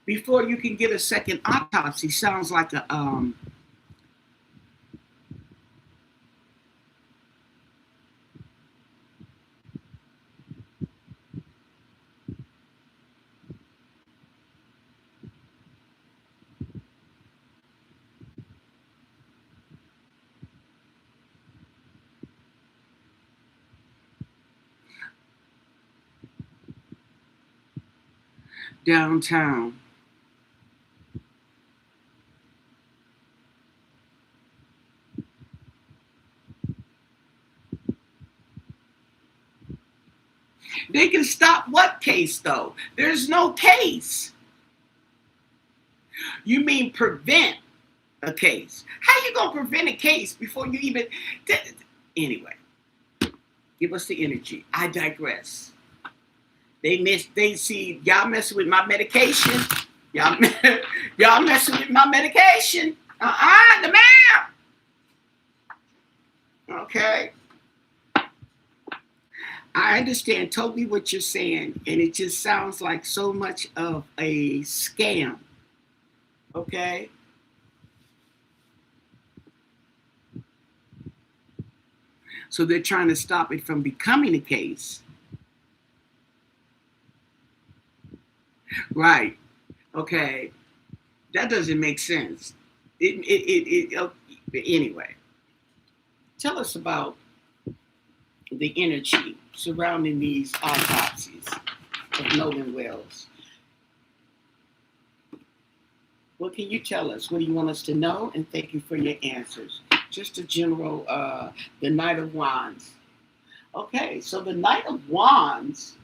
before you can get a second autopsy. Sounds like a downtown. They can stop what case though? There's no case. You mean prevent a case? How you gonna prevent a case before you even? Anyway, give us the energy. I digress. They see y'all messing with my medication. Y'all, y'all messing with my medication. The man. Okay. I understand totally what you're saying, and it just sounds like so much of a scam. Okay. So they're trying to stop it from becoming a case. Right. Okay. That doesn't make sense. Anyway, tell us about the energy surrounding these autopsies of Nolan Wells. What can you tell us? What do you want us to know? And thank you for your answers. Just a general, the Knight of Wands. Okay, so the Knight of Wands.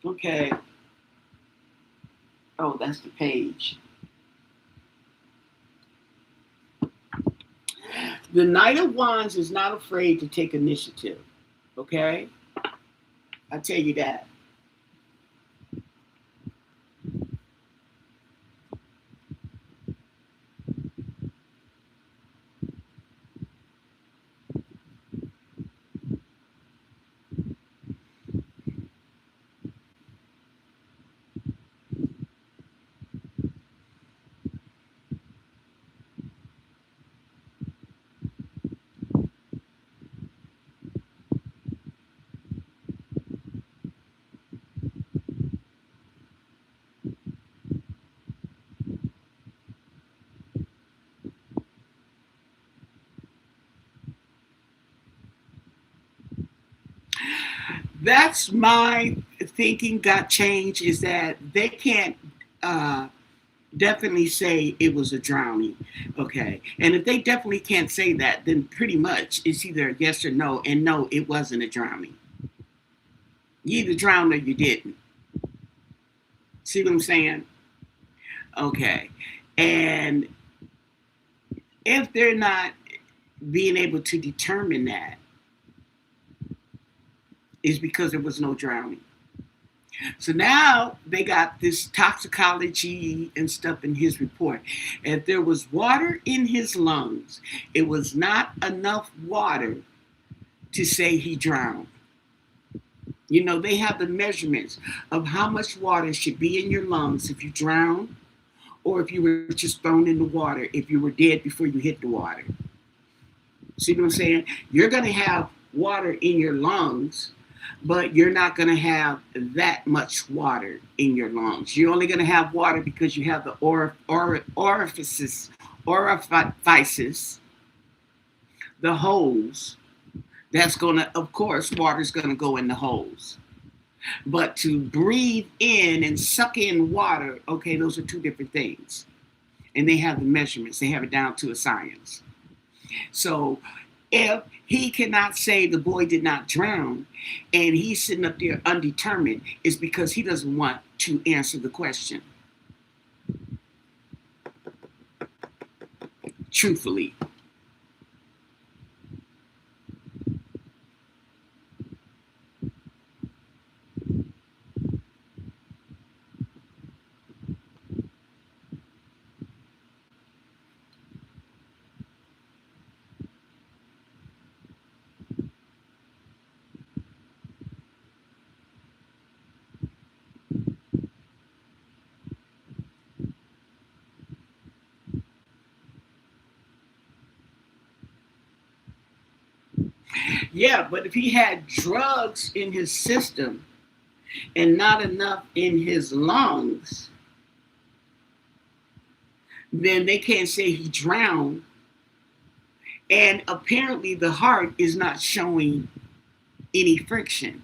Okay. Oh, that's the page. The Knight of Wands is not afraid to take initiative. Okay? I tell you that. That's my thinking got changed, is that they can't uh, definitely say it was a drowning. Okay. And if they definitely can't say that, then pretty much it's either a yes or no. And no, it wasn't a drowning. You either drowned or you didn't. See what I'm saying? Okay. And if they're not being able to determine that, is because there was no drowning. So now they got this toxicology and stuff in his report. If there was water in his lungs, it was not enough water to say he drowned. You know, they have the measurements of how much water should be in your lungs if you drown, or if you were just thrown in the water, if you were dead before you hit the water. See what I'm saying? You're going to have water in your lungs, but you're not going to have that much water in your lungs. You're only going to have water because you have the orifices, the holes. That's going to, of course, water's going to go in the holes. But to breathe in and suck in water, okay, those are two different things. And they have the measurements, they have it down to a science. So if he cannot say the boy did not drown and he's sitting up there undetermined, it's because he doesn't want to answer the question truthfully. Yeah, but if he had drugs in his system and not enough in his lungs, then they can't say he drowned. And apparently the heart is not showing any friction.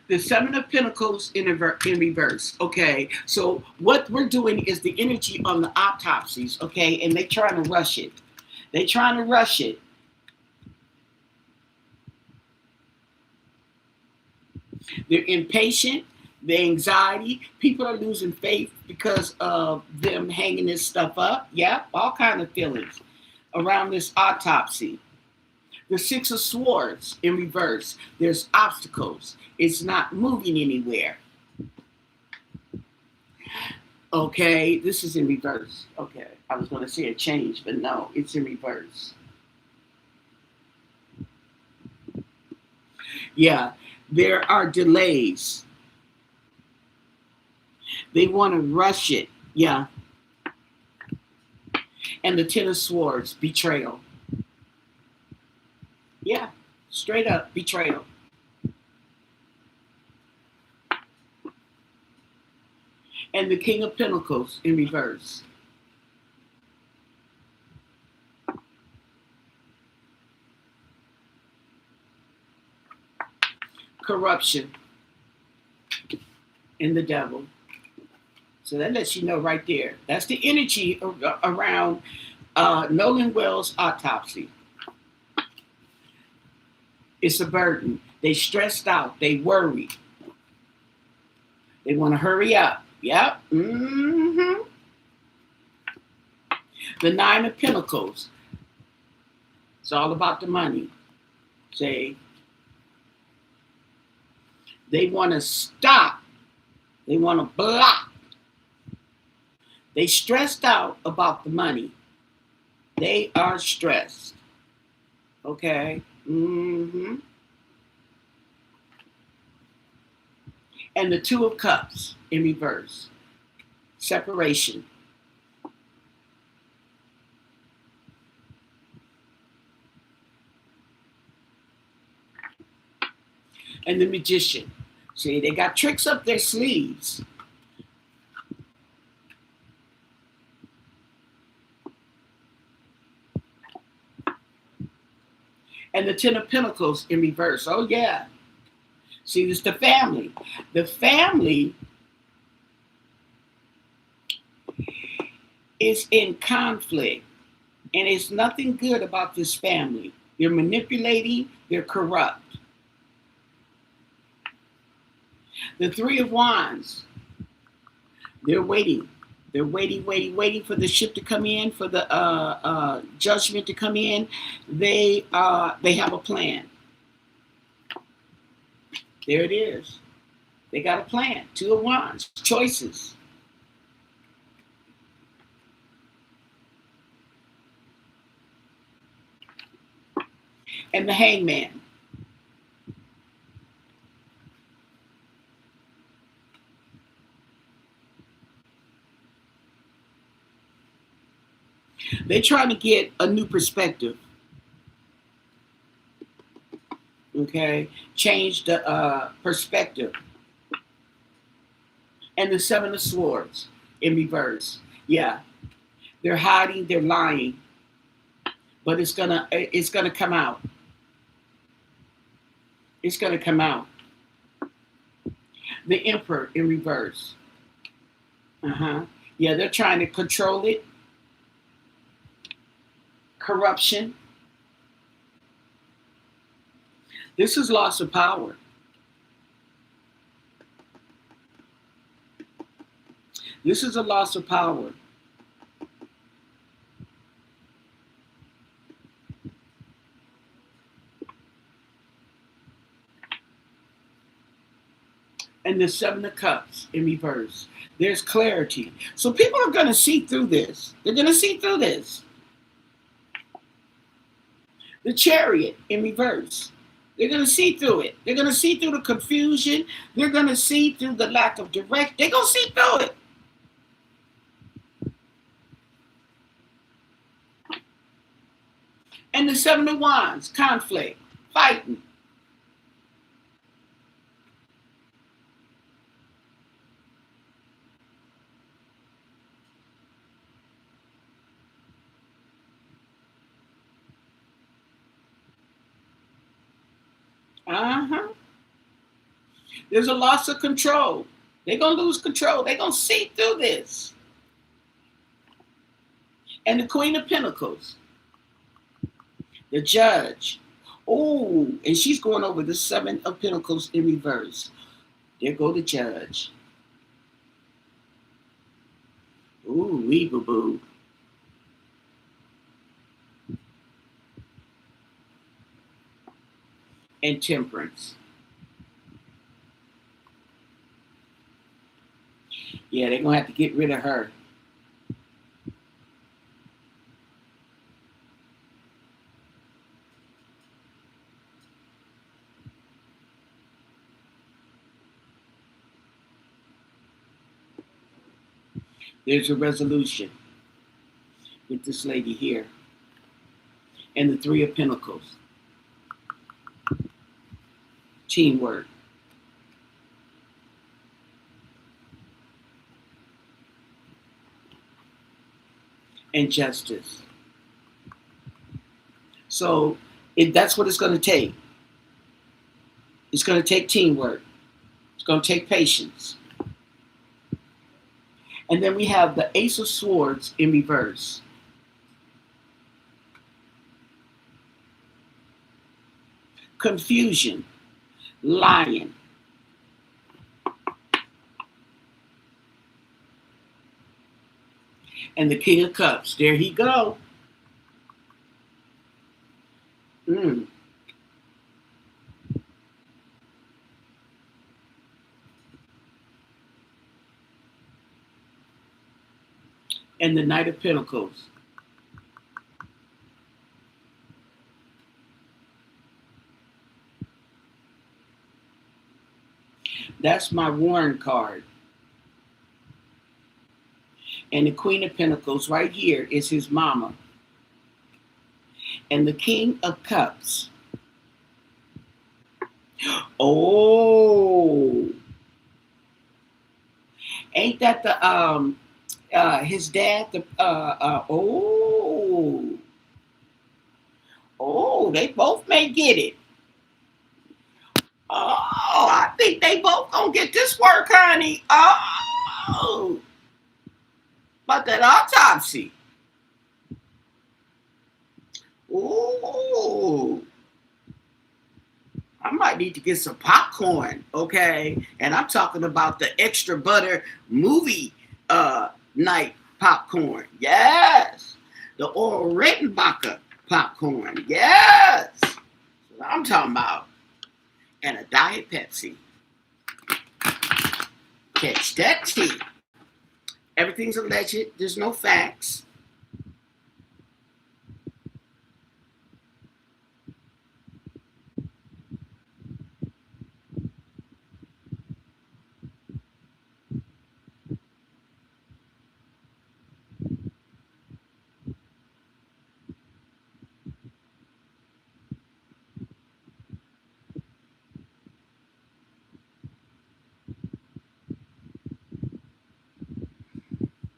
The Seven of Pentacles in reverse. Okay, so what we're doing is the energy on the autopsies. Okay, and they're trying to rush it. They're trying to rush it. They're impatient. The anxiety. People are losing faith because of them hanging this stuff up. Yeah, all kind of feelings around this autopsy. The Six of Swords in reverse. There's obstacles. It's not moving anywhere. Okay, this is in reverse. Okay, I was going to say a change, but no, it's in reverse. Yeah, there are delays. They want to rush it. Yeah. And the Ten of Swords, betrayal. Yeah, straight up betrayal. And the King of Pentacles in reverse. Corruption and the devil. So that lets you know right there. That's the energy around Nolan Wells' autopsy. It's a burden. They stressed out. They worried. They want to hurry up. Yep. Mm-hmm. The Nine of Pentacles. It's all about the money. Say, they want to stop. They want to block. They stressed out about the money. They are stressed. Okay. Mm-hmm. And the Two of Cups in reverse. Separation. And the Magician. See, they got tricks up their sleeves. And the Ten of Pentacles in reverse. Oh, yeah. See, this is the family. The family is in conflict. And it's nothing good about this family. They're manipulating. They're corrupt. The Three of Wands. They're waiting. They're waiting for the ship to come in, for the judgment to come in. They have a plan. There it is. They got a plan. Two of Wands. Choices. And the Hangman. They're trying to get a new perspective. Okay? Change the perspective. And the Seven of Swords in reverse. Yeah. They're hiding, they're lying. But it's gonna come out. It's gonna come out. The Emperor in reverse. Yeah, they're trying to control it. Corruption. This is loss of power. This is a loss of power. And the Seven of Cups in reverse. There's clarity. So people are going to see through this. They're going to see through this. The Chariot in reverse. They're going to see through it. They're going to see through the confusion. They're going to see through the lack of direct. They're going to see through it. And the Seven of Wands, conflict, fighting. There's a loss of control. They're going to lose control. They're going to see through this. And the Queen of Pentacles. The Judge. Oh, and she's going over the Seven of Pentacles in reverse. There go the Judge. Ooh, wee boo boo. And Temperance. Yeah, they're going to have to get rid of her. There's a resolution with this lady here. And the Three of Pentacles. Teamwork. And justice. So that's what it's going to take. It's going to take teamwork. It's going to take patience. And then we have the Ace of Swords in reverse. Confusion. Lying. And the King of Cups. There he go. And the Knight of Pentacles. That's my Warren card. And the Queen of Pentacles right here is his mama. And the King of Cups. Oh, ain't that the his dad? The oh, they both may get it. Oh, I think they both gonna get this work, honey. Oh, but that autopsy. Oh, I might need to get some popcorn, okay? And I'm talking about the extra butter movie night popcorn. Yes. The Oral Rittenbacher popcorn. Yes. That's what I'm talking about. And a Diet Pepsi. Catch that tea. Everything's alleged. There's no facts.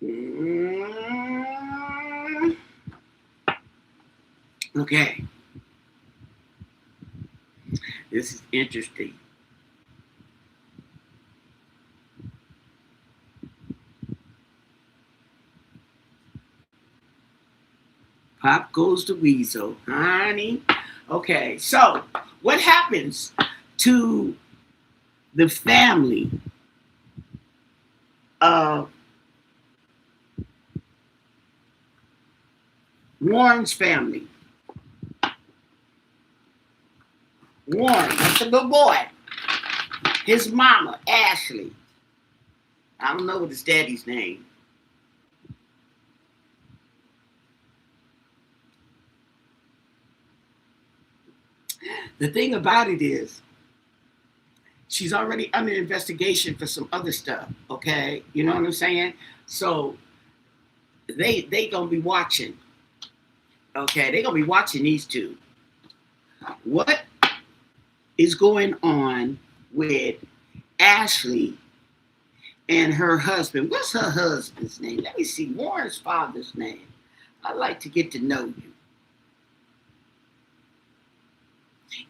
Mm. Okay. This is interesting. Pop goes the weasel, honey. Okay, so what happens to the family of Warren's family? Warren, that's a good boy. His mama, Ashley. I don't know what his daddy's name. The thing about it is, she's already under investigation for some other stuff. Okay, you know what I'm saying? So they gonna be watching. Okay, they gonna be watching these two. What is going on with Ashley and her husband? What's her husband's name? Let me see. Warren's father's name. I'd like to get to know you.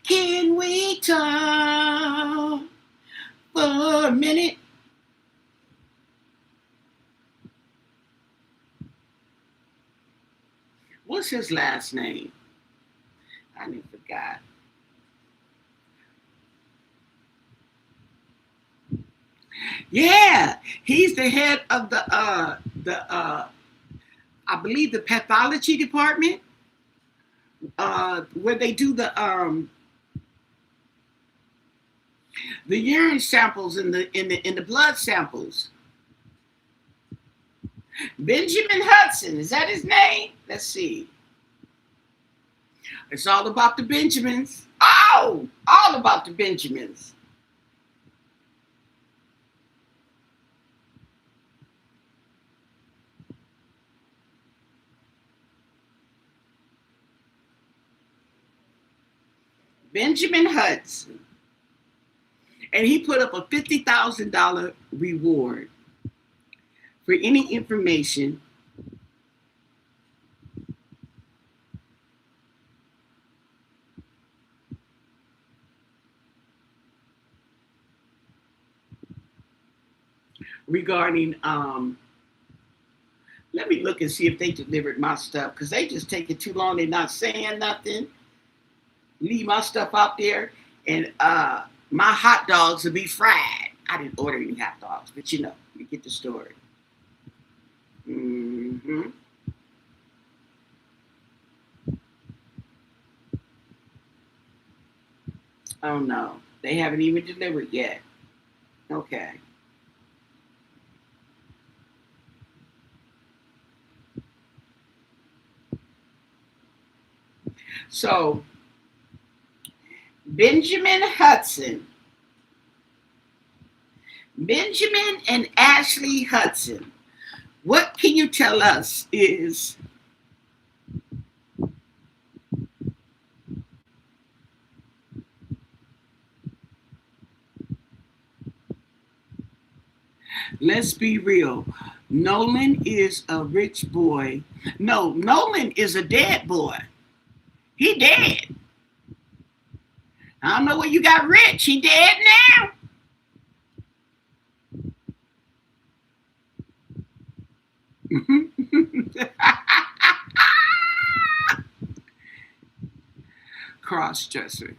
Can we talk for a minute? What's his last name? I didn't forgot. Yeah, he's the head of the I believe the pathology department, where they do the urine samples and the blood samples. Benjamin Hudson, is that his name? Let's see. It's all about the Benjamins. Oh, all about the Benjamins. Benjamin Hudson. And he put up a $50,000 reward for any information regarding let me look and see if they delivered my stuff, because they just take it too long. They're not saying nothing. Leave my stuff out there, and my hot dogs will be fried. I didn't order any hot dogs, but you get the story. Mm-hmm. Oh no, they haven't even delivered yet. Okay. So Benjamin Hudson, Benjamin and Ashley Hudson. What can you tell us is Let's be real. Nolan is a rich boy. No, Nolan is a dead boy. He dead. I don't know where you got rich. He dead now. Cross dresser.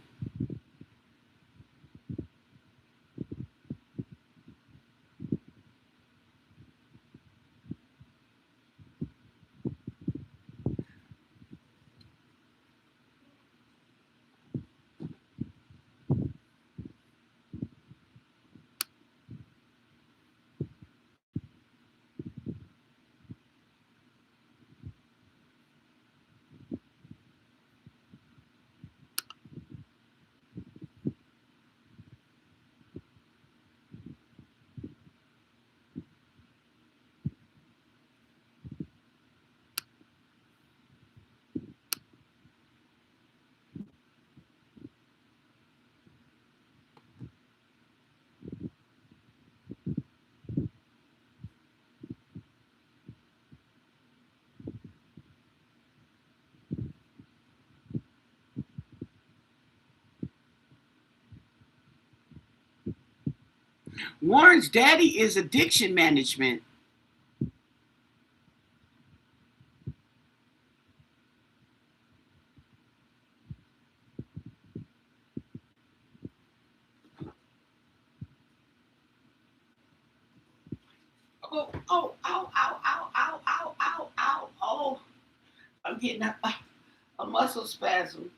Warren's daddy is addiction management. Oh, oh, ow, ow, ow, ow, ow, ow, ow. Oh, I'm getting a muscle spasm.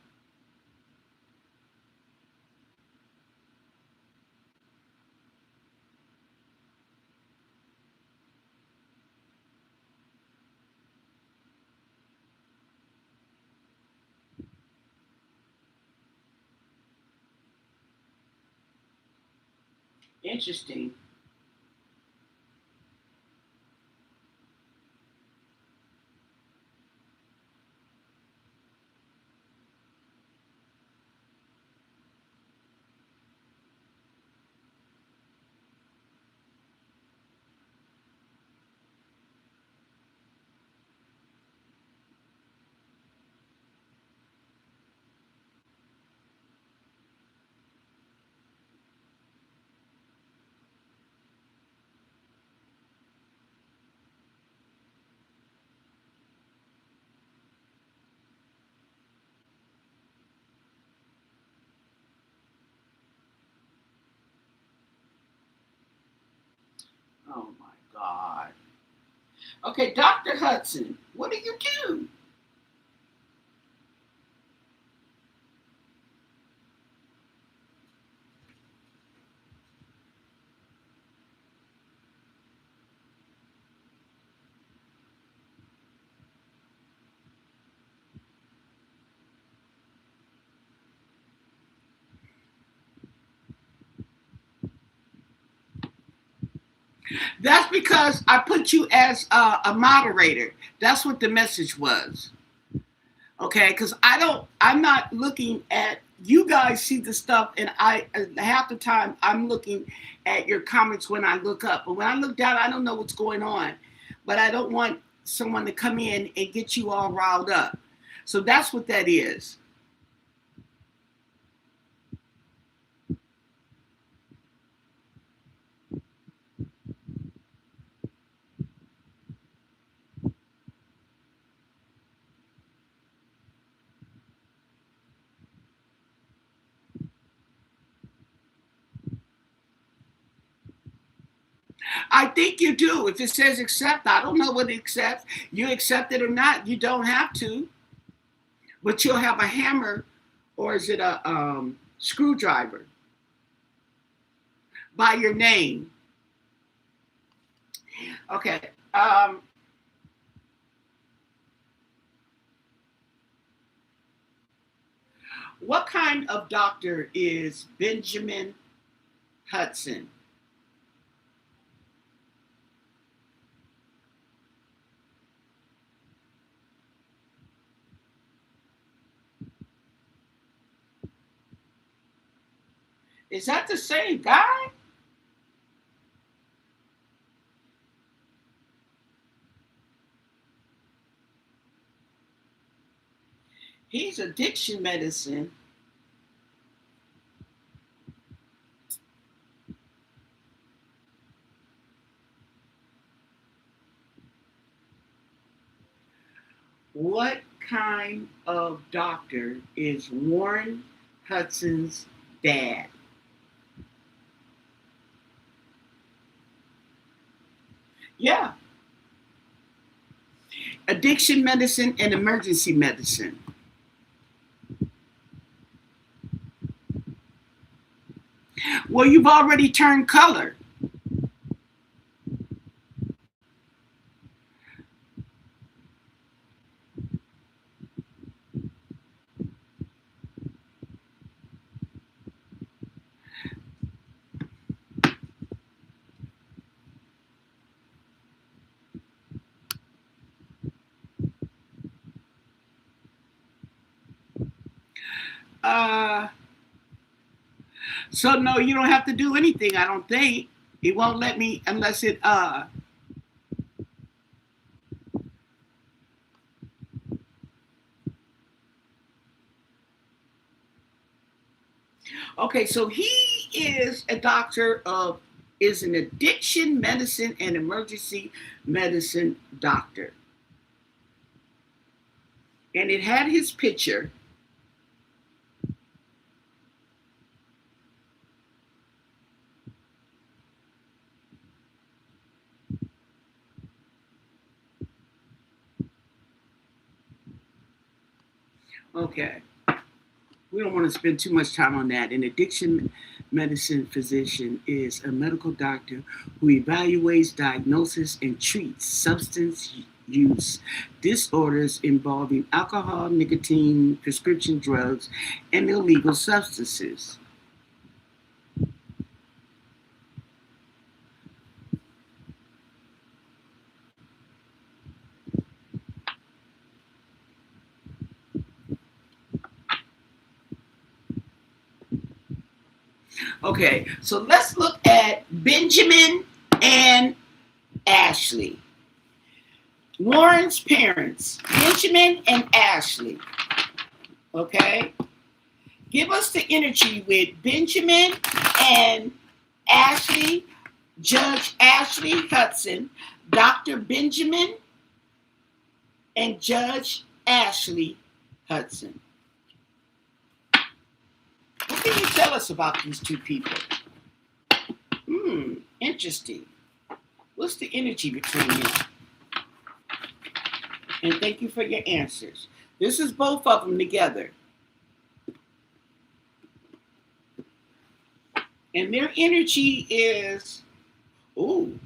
Interesting. Oh my God. Okay, Dr. Hudson, what do you do? That's because I put you as a moderator. That's what the message was. Okay, because I'm not looking at, you guys see the stuff, and I half the time I'm looking at your comments when I look up. But when I look down, I don't know what's going on. But I don't want someone to come in and get you all riled up. So that's what that is. I think you do. If it says accept, I don't know what it accepts. You accept it or not. You don't have to, but you'll have a hammer, or is it a screwdriver by your name. Okay. What kind of doctor is Benjamin Hudson? Is that the same guy? He's addiction medicine. What kind of doctor is Warren Hudson's dad? Yeah, addiction medicine and emergency medicine. Well, you've already turned color. Uh, so no, you don't have to do anything. I don't think it won't let me unless it. Okay, so he is a doctor of is an addiction medicine and emergency medicine doctor, and it had his picture. Okay. We don't want to spend too much time on that. An addiction medicine physician is a medical doctor who evaluates, diagnoses, and treats substance use disorders involving alcohol, nicotine, prescription drugs, and illegal substances. Okay, so let's look at Benjamin and Ashley. Warren's parents, Benjamin and Ashley. Okay, give us the energy with Benjamin and Ashley, Judge Ashley Hudson, Dr. Benjamin, and Judge Ashley Hudson. What can you tell us about these two people? Interesting. What's the energy between them? And thank you for your answers. This is both of them together. And their energy is, ooh,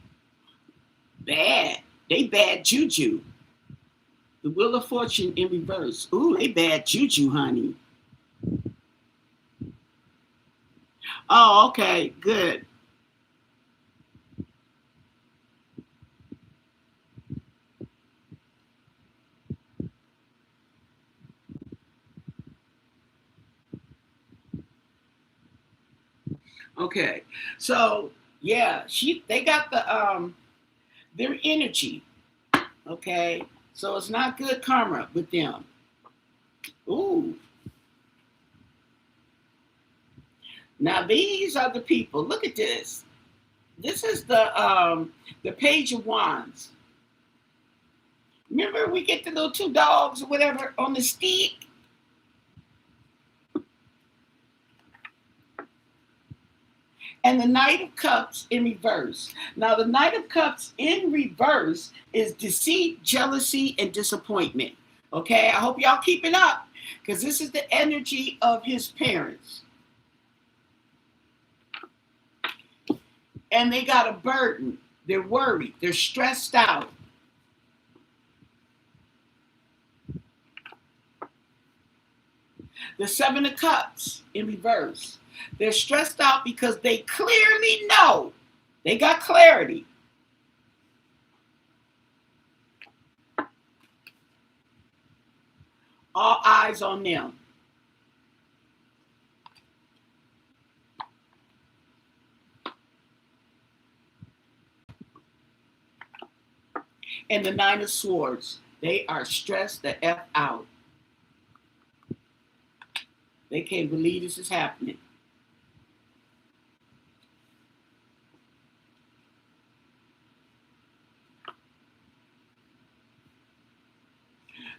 bad. They bad juju. The Wheel of Fortune in reverse. Ooh, they bad juju, honey. Oh, okay, good. Okay, so yeah, they got their energy. Okay, so it's not good karma with them. Ooh, now these are the people. Look at this. This is the Page of Wands. Remember, we get the little two dogs or whatever on the stick. And the Knight of Cups in reverse. Now, the Knight of Cups in reverse is deceit, jealousy, and disappointment. Okay, I hope y'all keeping up because this is the energy of his parents. And they got a burden. They're worried. They're stressed out. The Seven of Cups in reverse. They're stressed out because they clearly know. They got clarity. All eyes on them. And the Nine of Swords. They are stressed the F out. They can't believe this is happening.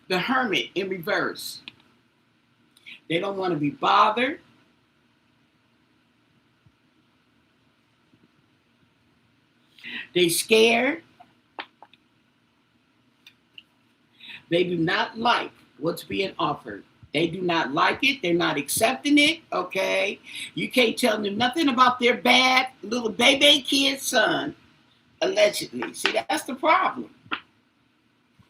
The Hermit in reverse. They don't want to be bothered. They scared. They do not like what's being offered. They do not like it. They're not accepting it. Okay. You can't tell them nothing about their bad little baby kid son, allegedly. See, that's the problem.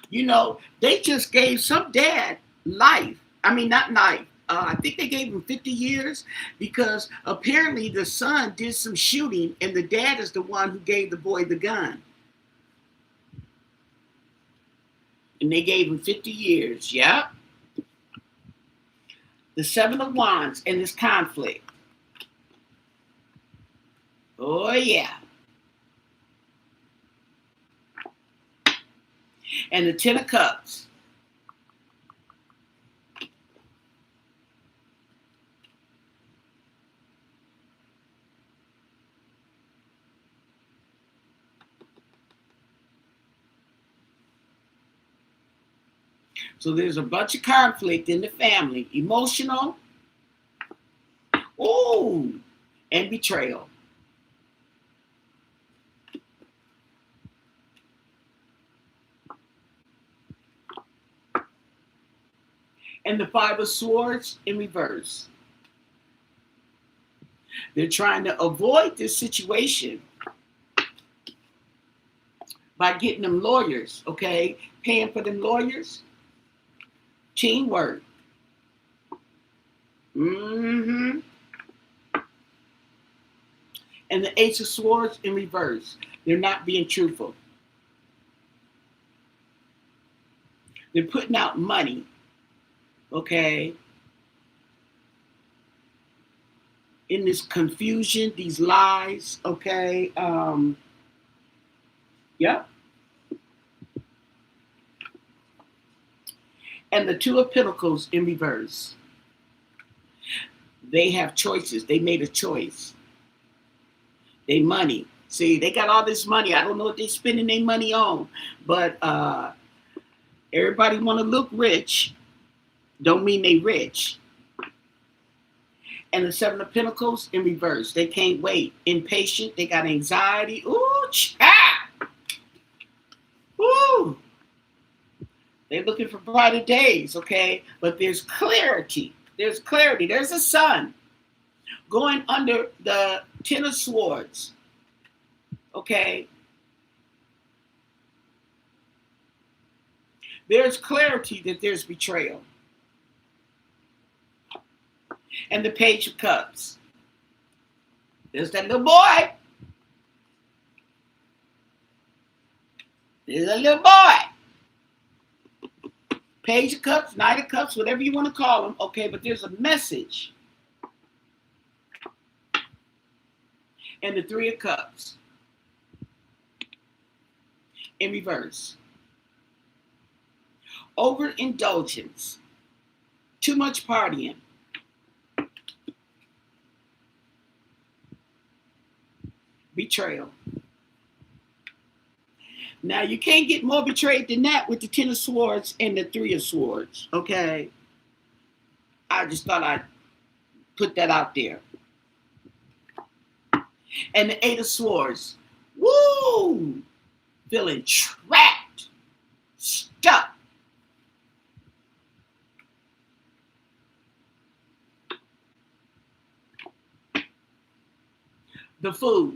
You know, they just gave some dad life. I mean, not life. I think they gave him 50 years because apparently the son did some shooting and the dad is the one who gave the boy the gun. And they gave him 50 years. Yeah. The Seven of Wands and this conflict. Oh, yeah. And the Ten of Cups. So there's a bunch of conflict in the family. Emotional. Ooh. And betrayal. And the Five of Swords in reverse. They're trying to avoid this situation by getting them lawyers, okay? Paying for them lawyers. Teamwork. Mm-hmm. And the Ace of Swords in reverse. They're not being truthful. They're putting out money, okay? In this confusion, these lies, okay? Yeah. And the Two of Pentacles in reverse. They have choices. They made a choice. They money. See, they got all this money. I don't know what they're spending their money on, but everybody want to look rich. Don't mean they rich. And the Seven of Pentacles in reverse. They can't wait. Impatient. They got anxiety. Ooh, cha! Ooh. They're looking for brighter days, okay? But there's clarity. There's clarity. There's a sun going under the Ten of Swords, okay? There's clarity that there's betrayal. And the Page of Cups. There's that little boy. There's a little boy. Page of Cups, Knight of Cups, whatever you want to call them, okay? But there's a message. And the Three of Cups in reverse. Overindulgence. Too much partying. Betrayal. Now, you can't get more betrayed than that with the Ten of Swords and the Three of Swords, okay? I just thought I'd put that out there. And the Eight of Swords. Woo! Feeling trapped. Stuck. The Fool.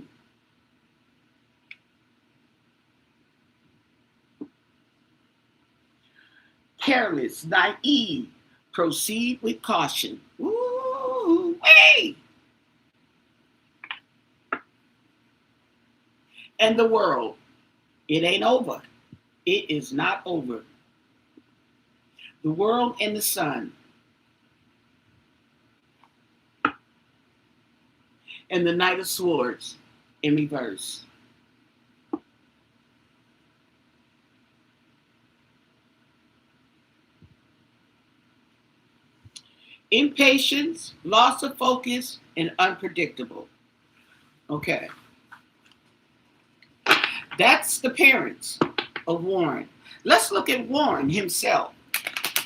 Careless, naive, proceed with caution. Ooh, hey! And the World. It ain't over. It is not over. The World and the Sun. And the Knight of Swords in reverse. Impatience, loss of focus, and unpredictable. Okay. That's the parents of Warren. Let's look at Warren himself.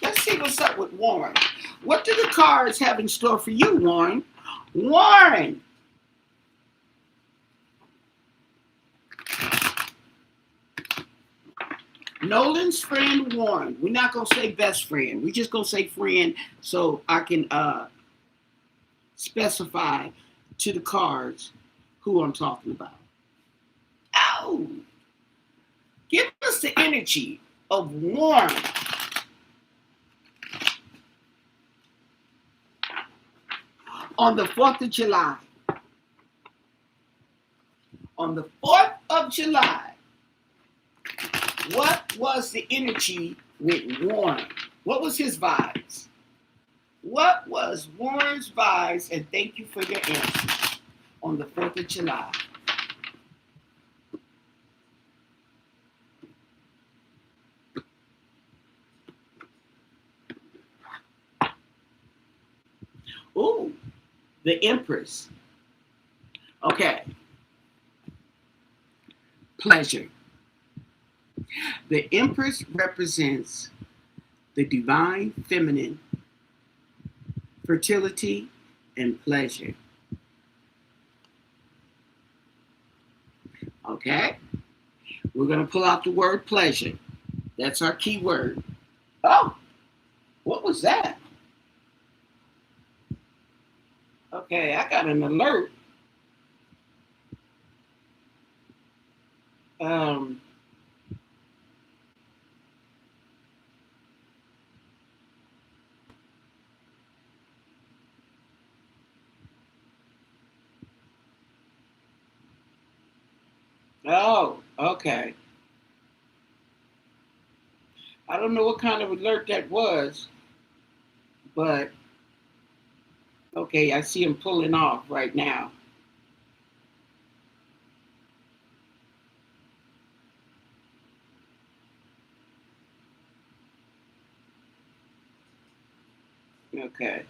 Let's see what's up with Warren. What do the cards have in store for you, Warren? Warren. Nolan's friend Warren. We're not going to say best friend. We're just going to say friend so I can specify to the cards who I'm talking about. Oh, give us the energy of Warren. On the 4th of July. On the 4th of July. What was the energy with Warren? What was his vibes? What was Warren's vibes? And thank you for your answers on the 4th of July. Ooh, the Empress. Okay. Pleasure. The Empress represents the divine feminine, fertility, and pleasure. Okay? We're going to pull out the word pleasure. That's our key word. Oh, what was that? Okay, I got an alert. Oh, okay. I don't know what kind of alert that was, but okay, I see him pulling off right now. Okay,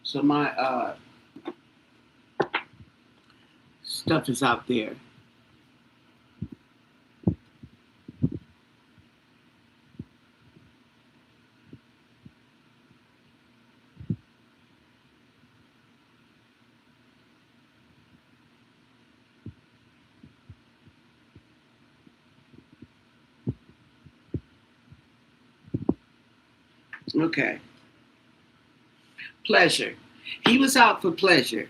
so my stuff is out there. Okay. Pleasure. He was out for pleasure.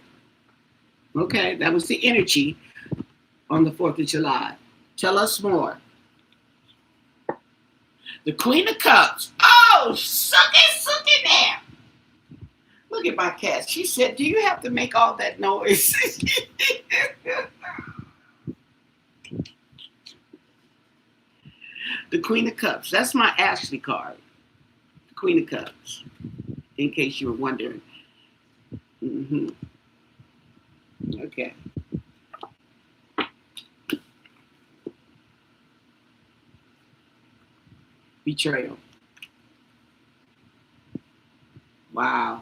Okay, that was the energy on the 4th of July. Tell us more. The Queen of Cups. Oh, suck it there. Look at my cat. She said, do you have to make all that noise? The Queen of Cups. That's my Ashley card. The Queen of Cups. In case you were wondering. Mm-hmm. Okay. Betrayal. Wow.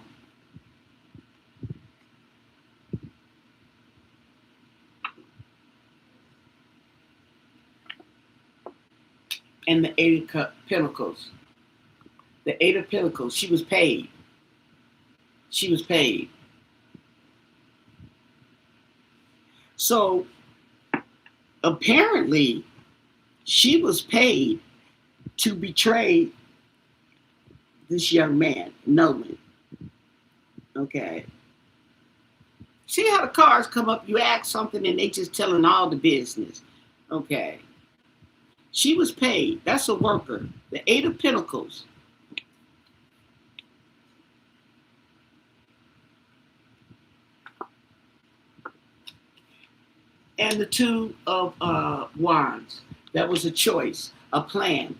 And the Eight of Pentacles. The Eight of Pentacles. She was paid. She was paid. So apparently she was paid to betray this young man, Nolan. Okay. See how the cards come up, you ask something and they just telling all the business. Okay. She was paid. That's a worker. The Eight of Pentacles. And the Two of Wands. That was a choice, a plan.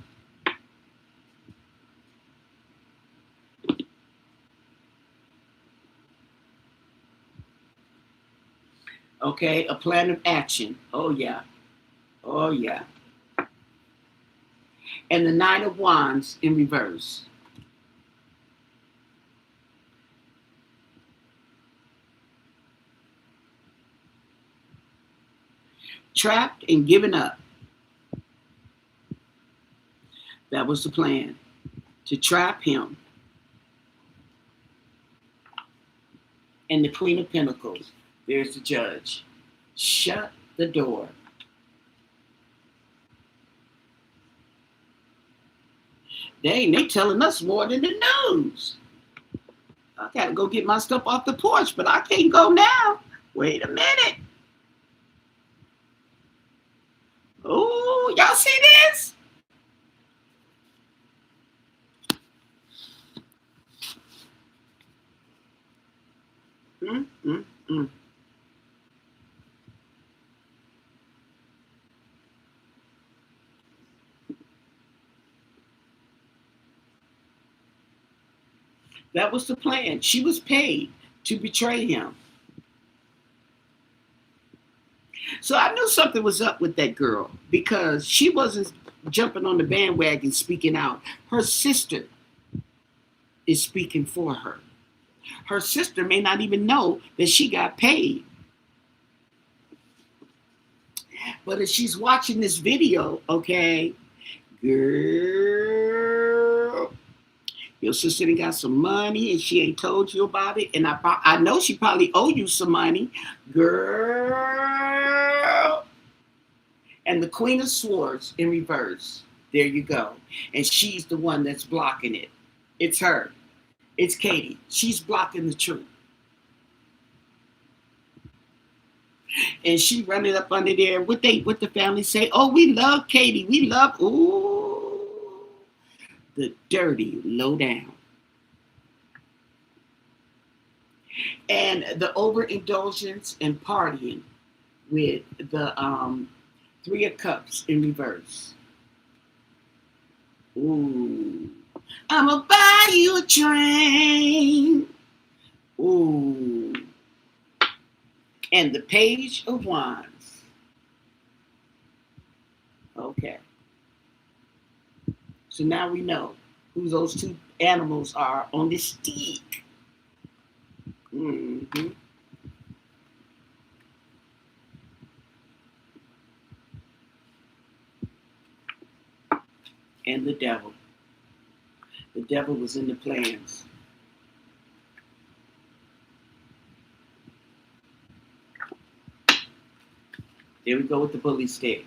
Okay, a plan of action. Oh, yeah. Oh, yeah. And the Nine of Wands in reverse. trapped and given up. That was the plan, to trap him. And the Queen of Pentacles, there's the judge. Shut the door. Dang, they telling us more than the news. I gotta go get my stuff off the porch, but I can't go now. Wait a minute. Oh, y'all see this? Mm, mm, mm. That was the plan. She was paid to betray him. So I knew something was up with that girl because she wasn't jumping on the bandwagon speaking out. Her sister is speaking for her. Her sister may not even know that she got paid. But if she's watching this video, okay, girl, your sister done got some money and she ain't told you about it. And I know she probably owe you some money, girl. And the Queen of Swords in reverse. There you go. And she's the one that's blocking it. It's her. It's Katie. She's blocking the truth. And she running up under there. What the family say? Oh, we love Katie. We love, ooh, the dirty lowdown. And the overindulgence and partying with the Three of Cups in reverse. Ooh. I'ma buy you a train. Ooh. And the Page of Wands. Okay. So now we know who those two animals are on this stick. Mm-hmm. And the devil. The devil was in the plans. There we go with the bully stick.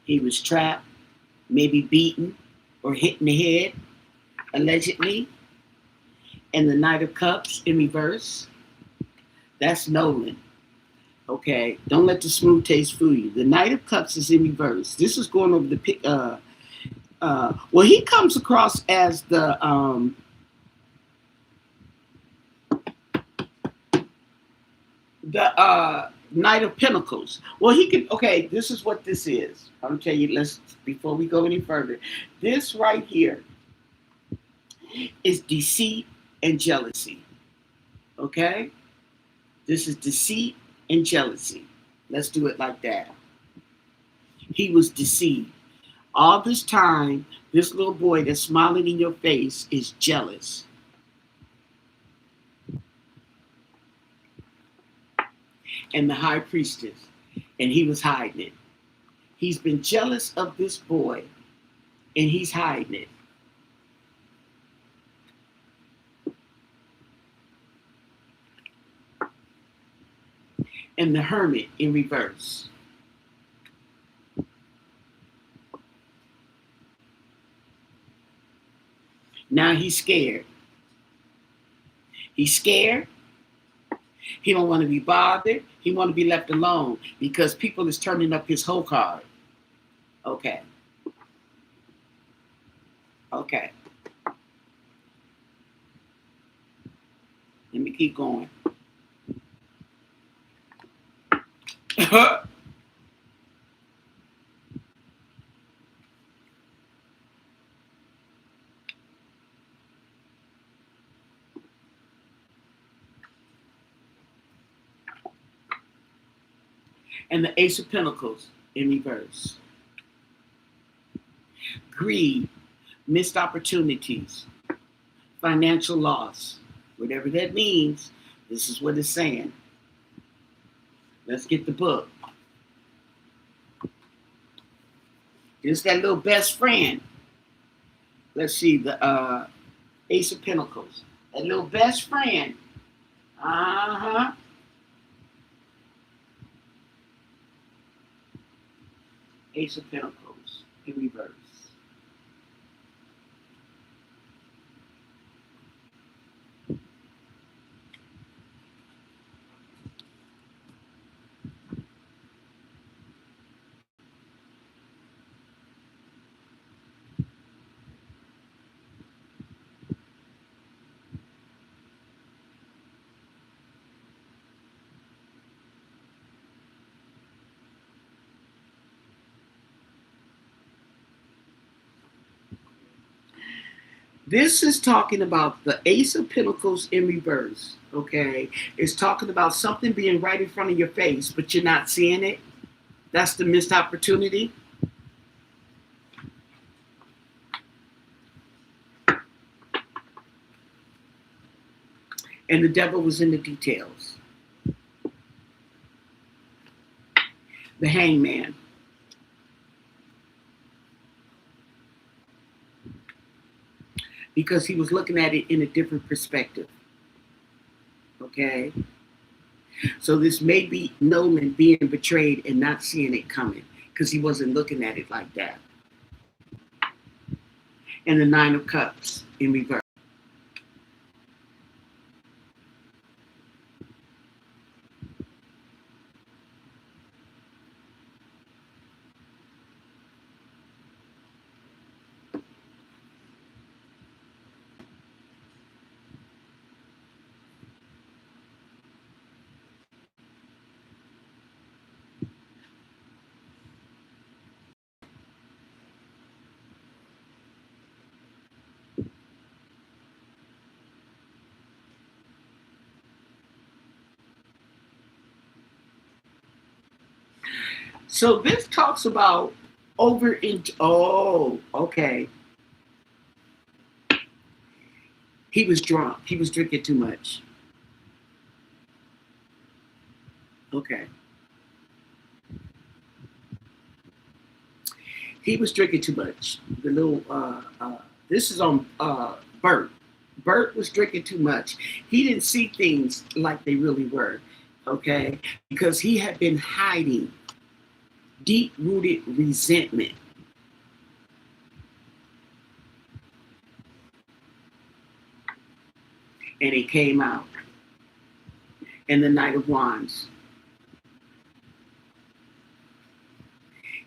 He was trapped, maybe beaten or hit in the head, allegedly. And the Knight of Cups in reverse. That's Nolan. Okay, don't let the smooth taste fool you. The Knight of Cups is in reverse. This is going over the well, he comes across as the Knight of Pentacles. Well, he could. Okay, this is what this is. I'm gonna tell you. Let's before we go any further. This right here is deceit and jealousy. Okay, this is deceit and jealousy. Let's do it like that. He was deceived. All this time, this little boy that's smiling in your face is jealous. And the High Priestess, and he was hiding it. He's been jealous of this boy, and he's hiding it. And the Hermit in reverse. Now he's scared. He's scared. He don't want to be bothered. He want to be left alone because people is turning up his whole card. Okay. Okay. Let me keep going. And the Ace of Pentacles in reverse. Greed, missed opportunities, financial loss, whatever that means, this is what it's saying. Let's get the book. It's that little best friend. Let's see, the Ace of Pentacles. That little best friend. Uh-huh. Ace of Pentacles in reverse. This is talking about the Ace of Pentacles in reverse, okay? It's talking about something being right in front of your face, but you're not seeing it. That's the missed opportunity. And the devil was in the details. The hangman. Because he was looking at it in a different perspective. Okay? So this may be Nolan being betrayed and not seeing it coming because he wasn't looking at it like that. And the Nine of Cups in reverse. So this talks about okay. He was drunk. He was drinking too much. Okay. He was drinking too much. The little this is on Bert. Bert was drinking too much. He didn't see things like they really were. Okay? Because he had been hiding deep-rooted resentment. And it came out. And the Knight of Wands.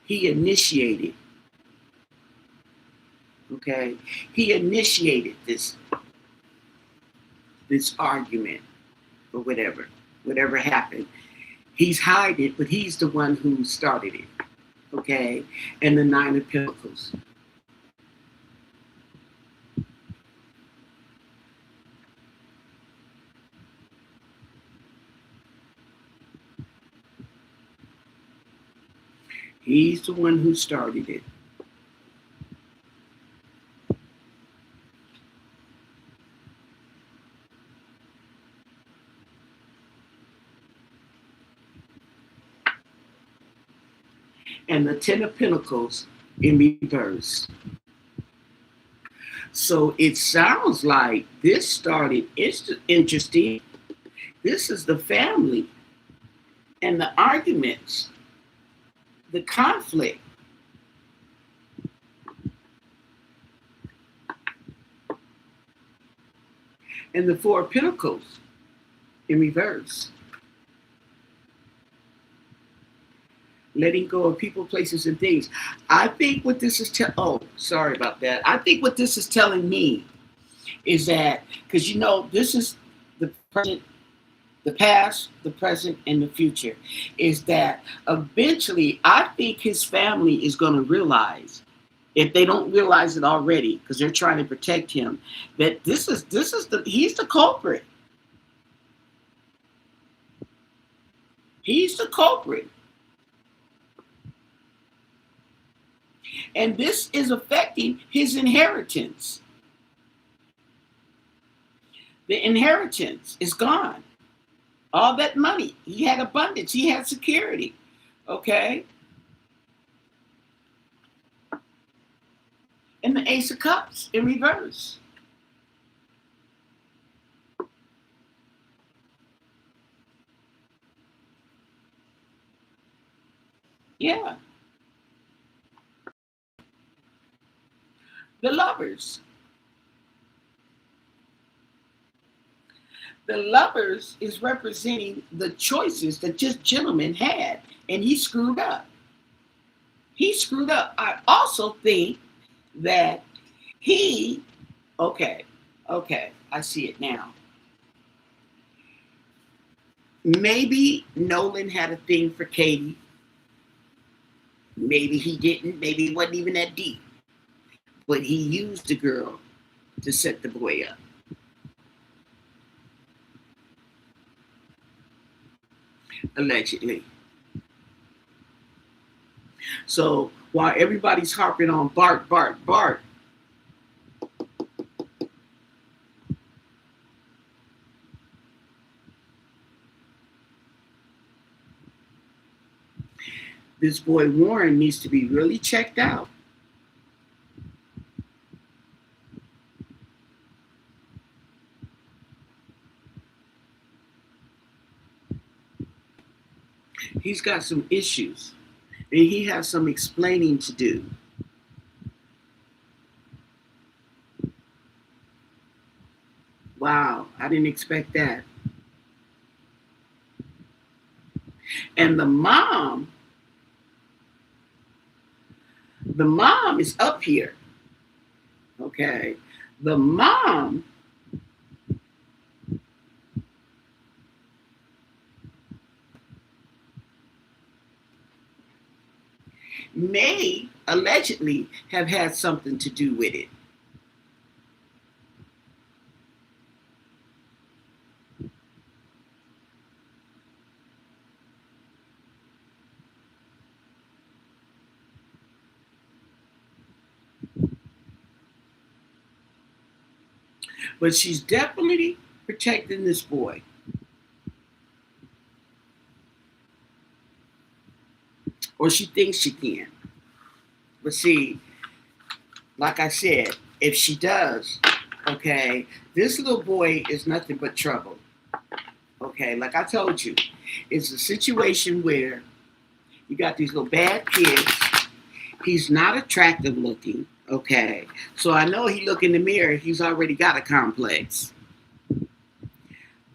He initiated. Okay? He initiated this argument or whatever happened. He's hiding, but he's the one who started it. Okay? And the Nine of Pentacles. He's the one who started it. And the Ten of Pentacles in reverse. So it sounds like this started interesting. This is the family and the arguments, the conflict. And the Four of Pentacles in reverse. Letting go of people, places, and things. I think what this is sorry about that. I think what this is telling me is that, because this is the present, the past, the present, and the future, is that eventually I think his family is going to realize, if they don't realize it already, because they're trying to protect him, that he's the culprit. He's the culprit. And this is affecting his inheritance. The inheritance is gone. All that money. He had abundance. He had security. Okay. And the Ace of Cups in reverse. Yeah. The Lovers. The Lovers is representing the choices that this gentleman had, and he screwed up. He screwed up. I also think that he, okay, I see it now. Maybe Nolan had a thing for Katie. Maybe he didn't. Maybe it wasn't even that deep. But he used the girl to set the boy up. Allegedly. So while everybody's harping on Bart, this boy Warren needs to be really checked out. He's got some issues, and he has some explaining to do. Wow, I didn't expect that. And the mom is up here. Okay. The mom may allegedly have had something to do with it. But she's definitely protecting this boy. Or she thinks she can. But see, like I said, if she does, okay, this little boy is nothing but trouble. Okay, like I told you, it's a situation where you got these little bad kids. He's not attractive looking. Okay, so I know he look in the mirror, he's already got a complex.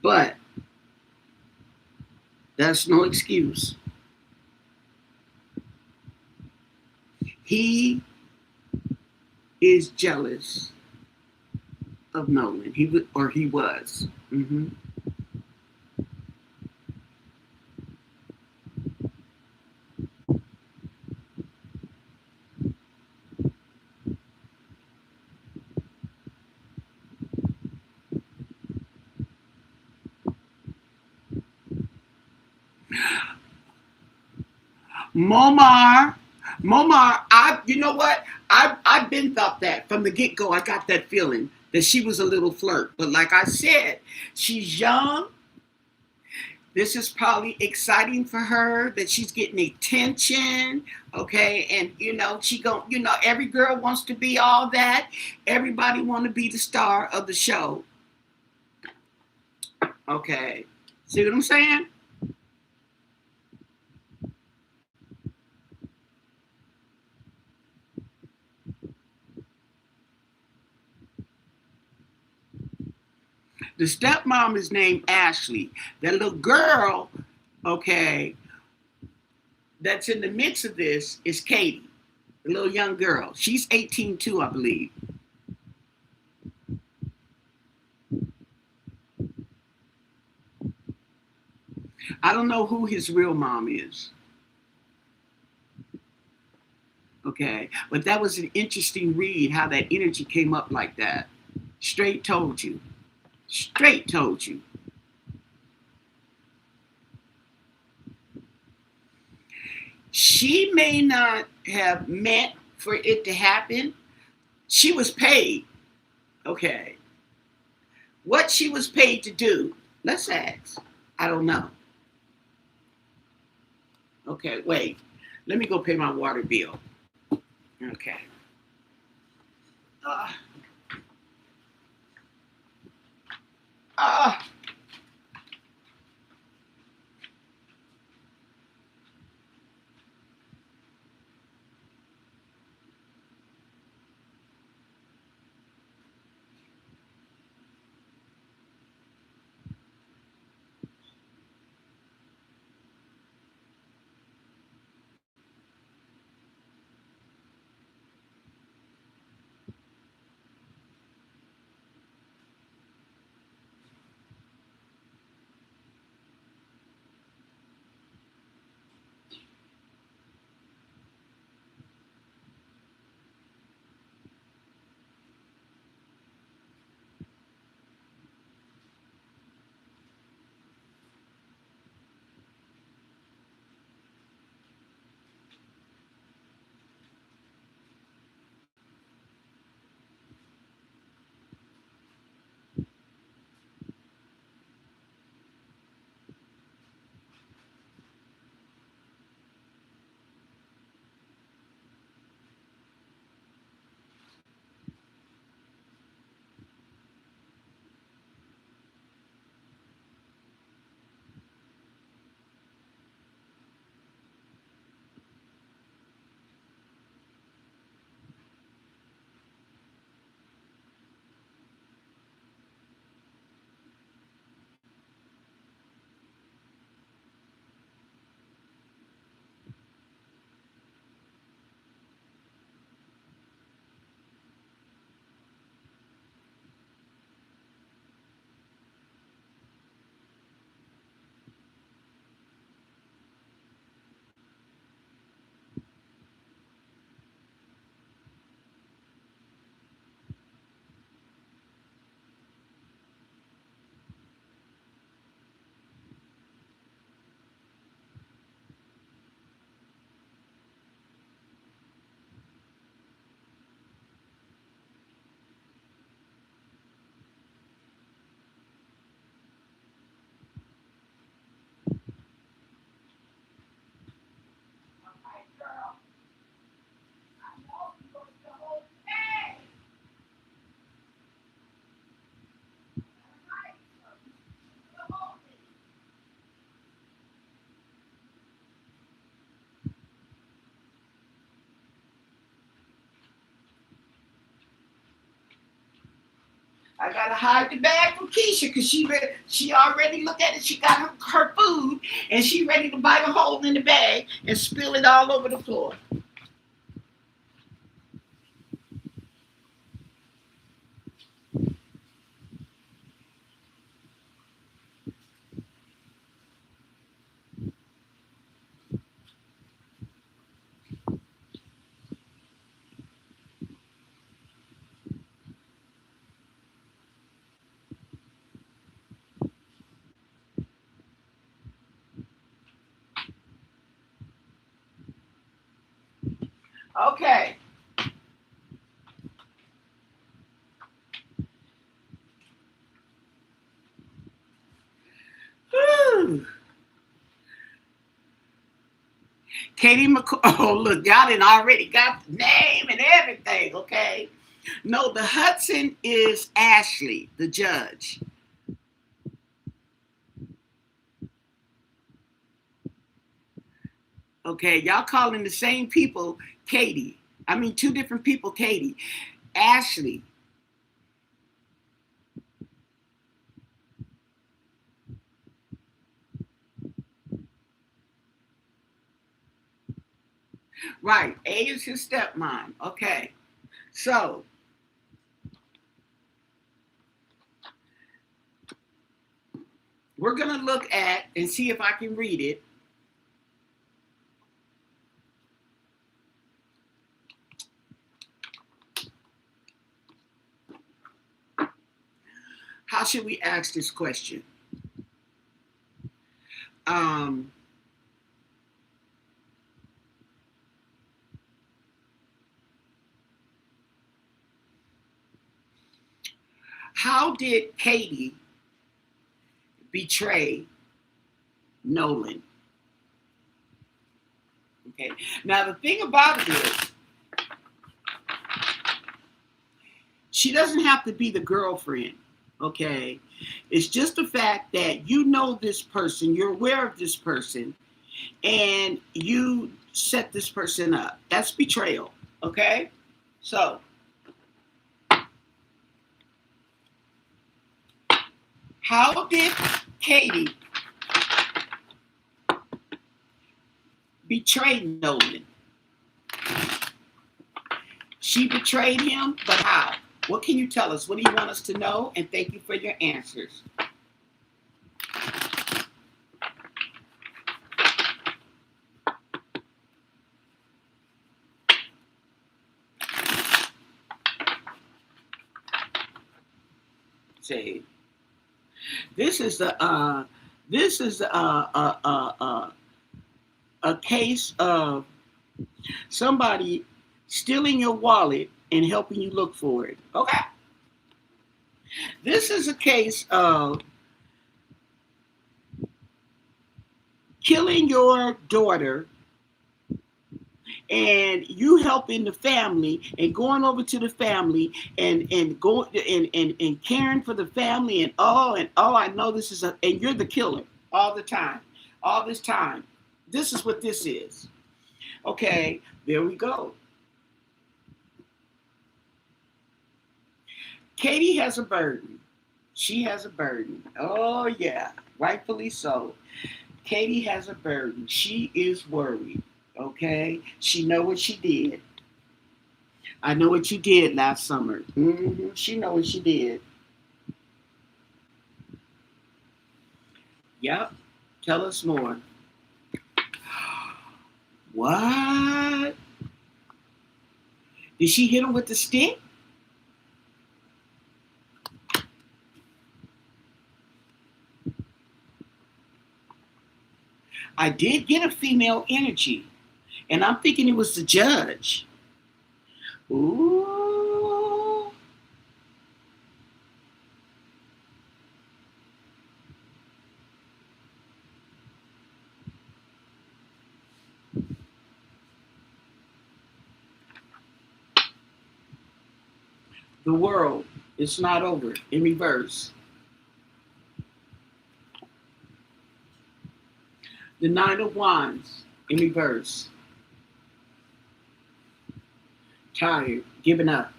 But that's no excuse. He is jealous of Nolan. He was. Mm-hmm. Momar, you know what? I've been thought that from the get go. I got that feeling that she was a little flirt. But like I said, she's young. This is probably exciting for her that she's getting attention. Okay, and every girl wants to be all that. Everybody want to be the star of the show. Okay, see what I'm saying? The stepmom is named Ashley. That little girl, okay, that's in the midst of this is Katie, the little young girl. She's 18 too, I believe. I don't know who his real mom is. Okay, but that was an interesting read how that energy came up like that. Straight told you. Straight told you. She may not have meant for it to happen. She was paid. Okay. What she was paid to do, let's ask. I don't know. Okay, wait. Let me go pay my water bill. Okay. Uh, uh, I gotta hide the bag from Keisha because she already looked at it. She got her food and she ready to bite a hole in the bag and spill it all over the floor. Okay. Whew. Katie McCoy. Oh, look, y'all done already got the name and everything, okay? No, the Hudson is Ashley, the judge. Okay, y'all calling the same people Katie. I mean, two different people, Katie. Ashley. Right. A is his stepmom. Okay. So, we're going to look at and see if I can read it. How should we ask this question? Um, how did Katie betray Nolan. Okay. Now the thing about it is, she doesn't have to be the girlfriend. Okay. It's just the fact that you know this person, you're aware of this person, and you set this person up. That's betrayal. Okay. So, how did Katie betray Nolan? She betrayed him, but how? What can you tell us? What do you want us to know? And thank you for your answers. Say, this is a case of somebody stealing your wallet and helping you look for it. Okay. This is a case of killing your daughter and you helping the family and going over to the family and going and caring for the family and I know this is and you're the killer all the time, all this time. This is what this is. Okay, there we go. Katie has a burden. She has a burden. Oh yeah, rightfully so. Katie has a burden. She is worried. Okay, she know what she did. I know what you did last summer. She know what she did. Yep. Tell us more. What? Did she hit him with the stick? I did get a female energy, and I'm thinking it was the judge. Ooh. The world, it's not over. In reverse. The Nine of Wands in reverse. Tired, giving up.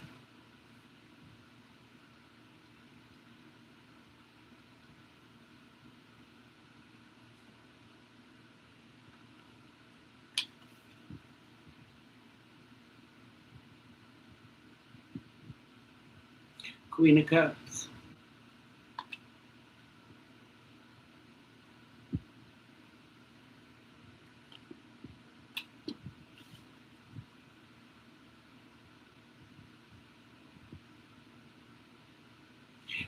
Queen of Cups.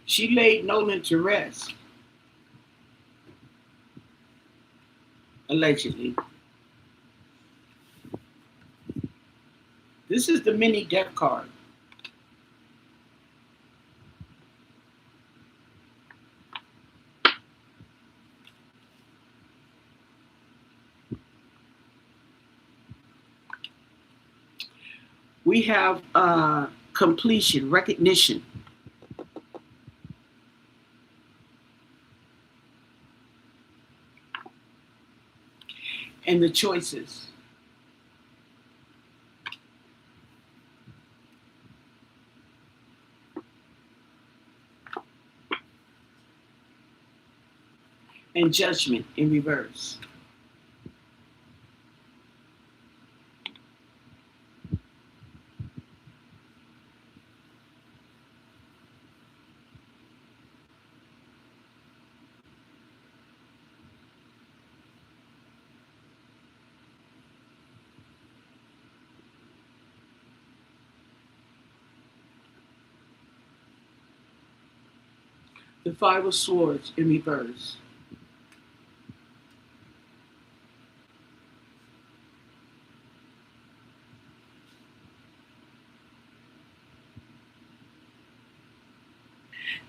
She laid Nolan to rest. Allegedly. This is the mini death card. We have completion, recognition. And the choices. And judgment in reverse. The Five of Swords in reverse.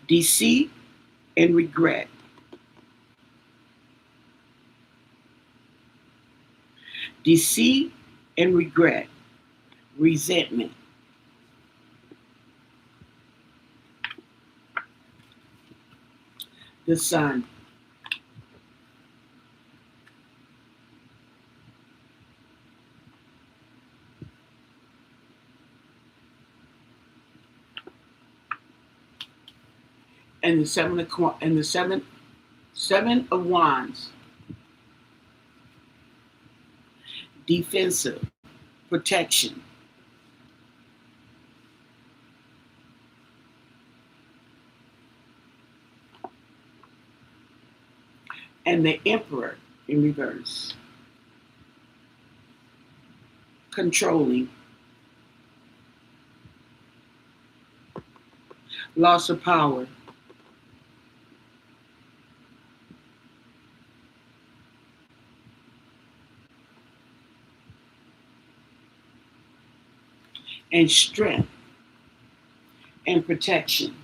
Deceit and regret. deceit and regret, resentment. The Sun. And the seven of Wands, defensive, protection. And the Emperor in reverse, controlling, loss of power, and strength and protection.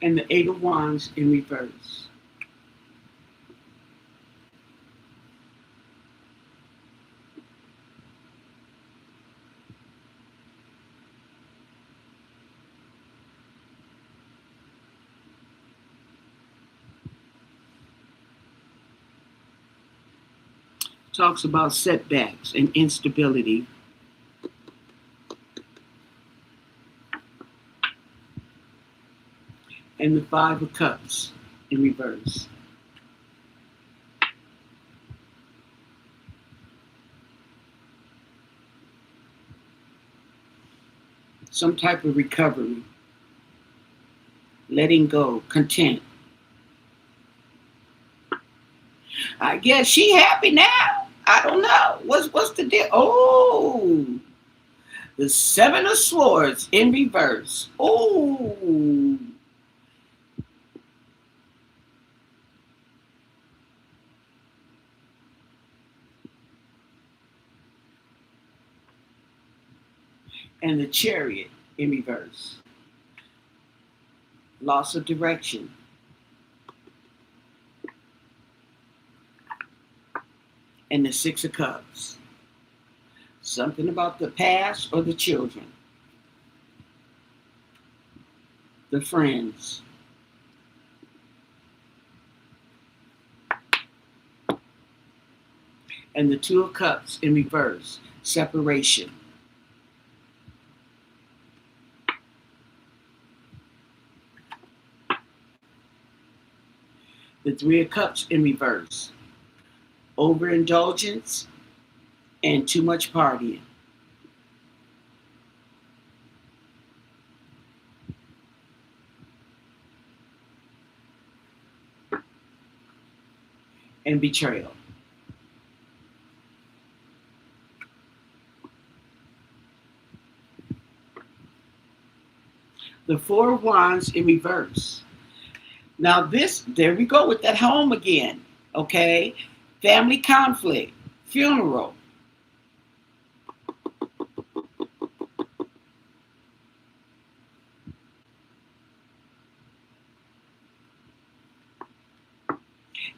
And the Eight of Wands in reverse. Talks about setbacks and instability. And the Five of Cups in reverse. Some type of recovery, letting go, content. I guess she happy now. I don't know. What's the deal? Oh, the Seven of Swords in reverse. Oh, and the Chariot in reverse. Loss of direction. And the Six of Cups. Something about the past or the children. The friends. And the Two of Cups in reverse. Separation. The Three of Cups in reverse. Overindulgence and too much partying. And betrayal. The Four of Wands in reverse. Now there we go with that home again, okay? Family conflict, funeral.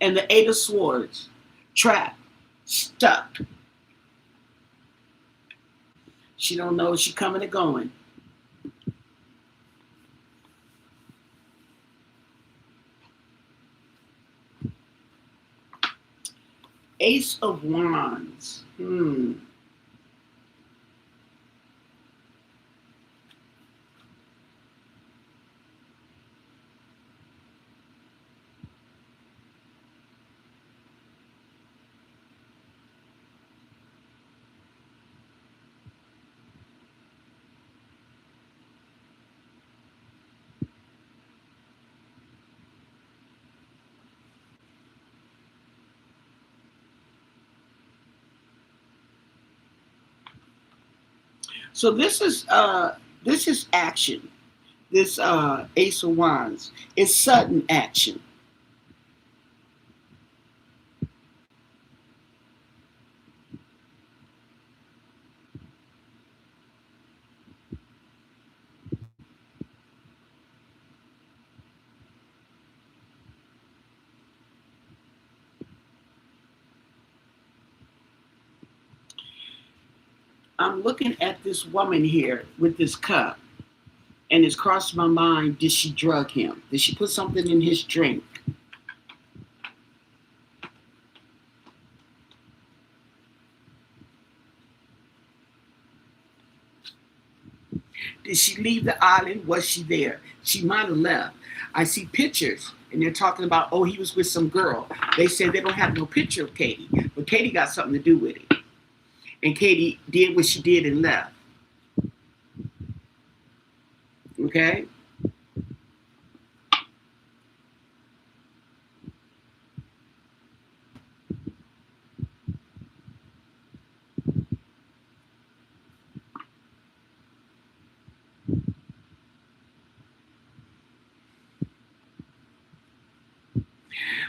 And the Eight of Swords, trapped, stuck. She don't know if she's coming or going. Ace of Wands. So this is action. This Ace of Wands is sudden action. I'm looking at this woman here with this cup, and it's crossed my mind, did she drug him? Did she put something in his drink? Did she leave the island? Was she there? She might have left. I see pictures, and they're talking about, oh, he was with some girl. They said they don't have no picture of Katie, but Katie got something to do with it. And Katie did what she did and left. Okay?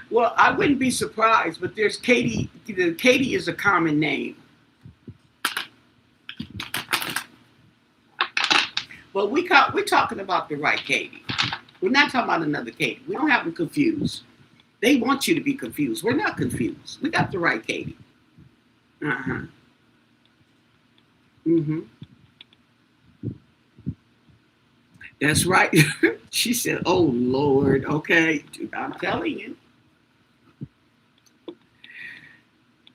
Well, I wouldn't be surprised, but there's Katie. Katie is a common name. But we're talking about the right Katie. We're not talking about another Katie. We don't have them confused. They want you to be confused. We're not confused. We got the right Katie. Uh-huh. Mm-hmm. That's right. She said, oh, Lord. Okay. I'm telling you.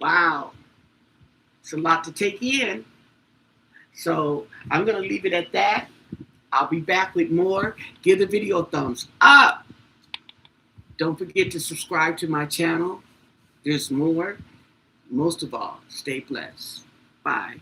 Wow. It's a lot to take in. So I'm going to leave it at that. I'll be back with more. Give the video a thumbs up. Don't forget to subscribe to my channel. There's more. Most of all, stay blessed. Bye.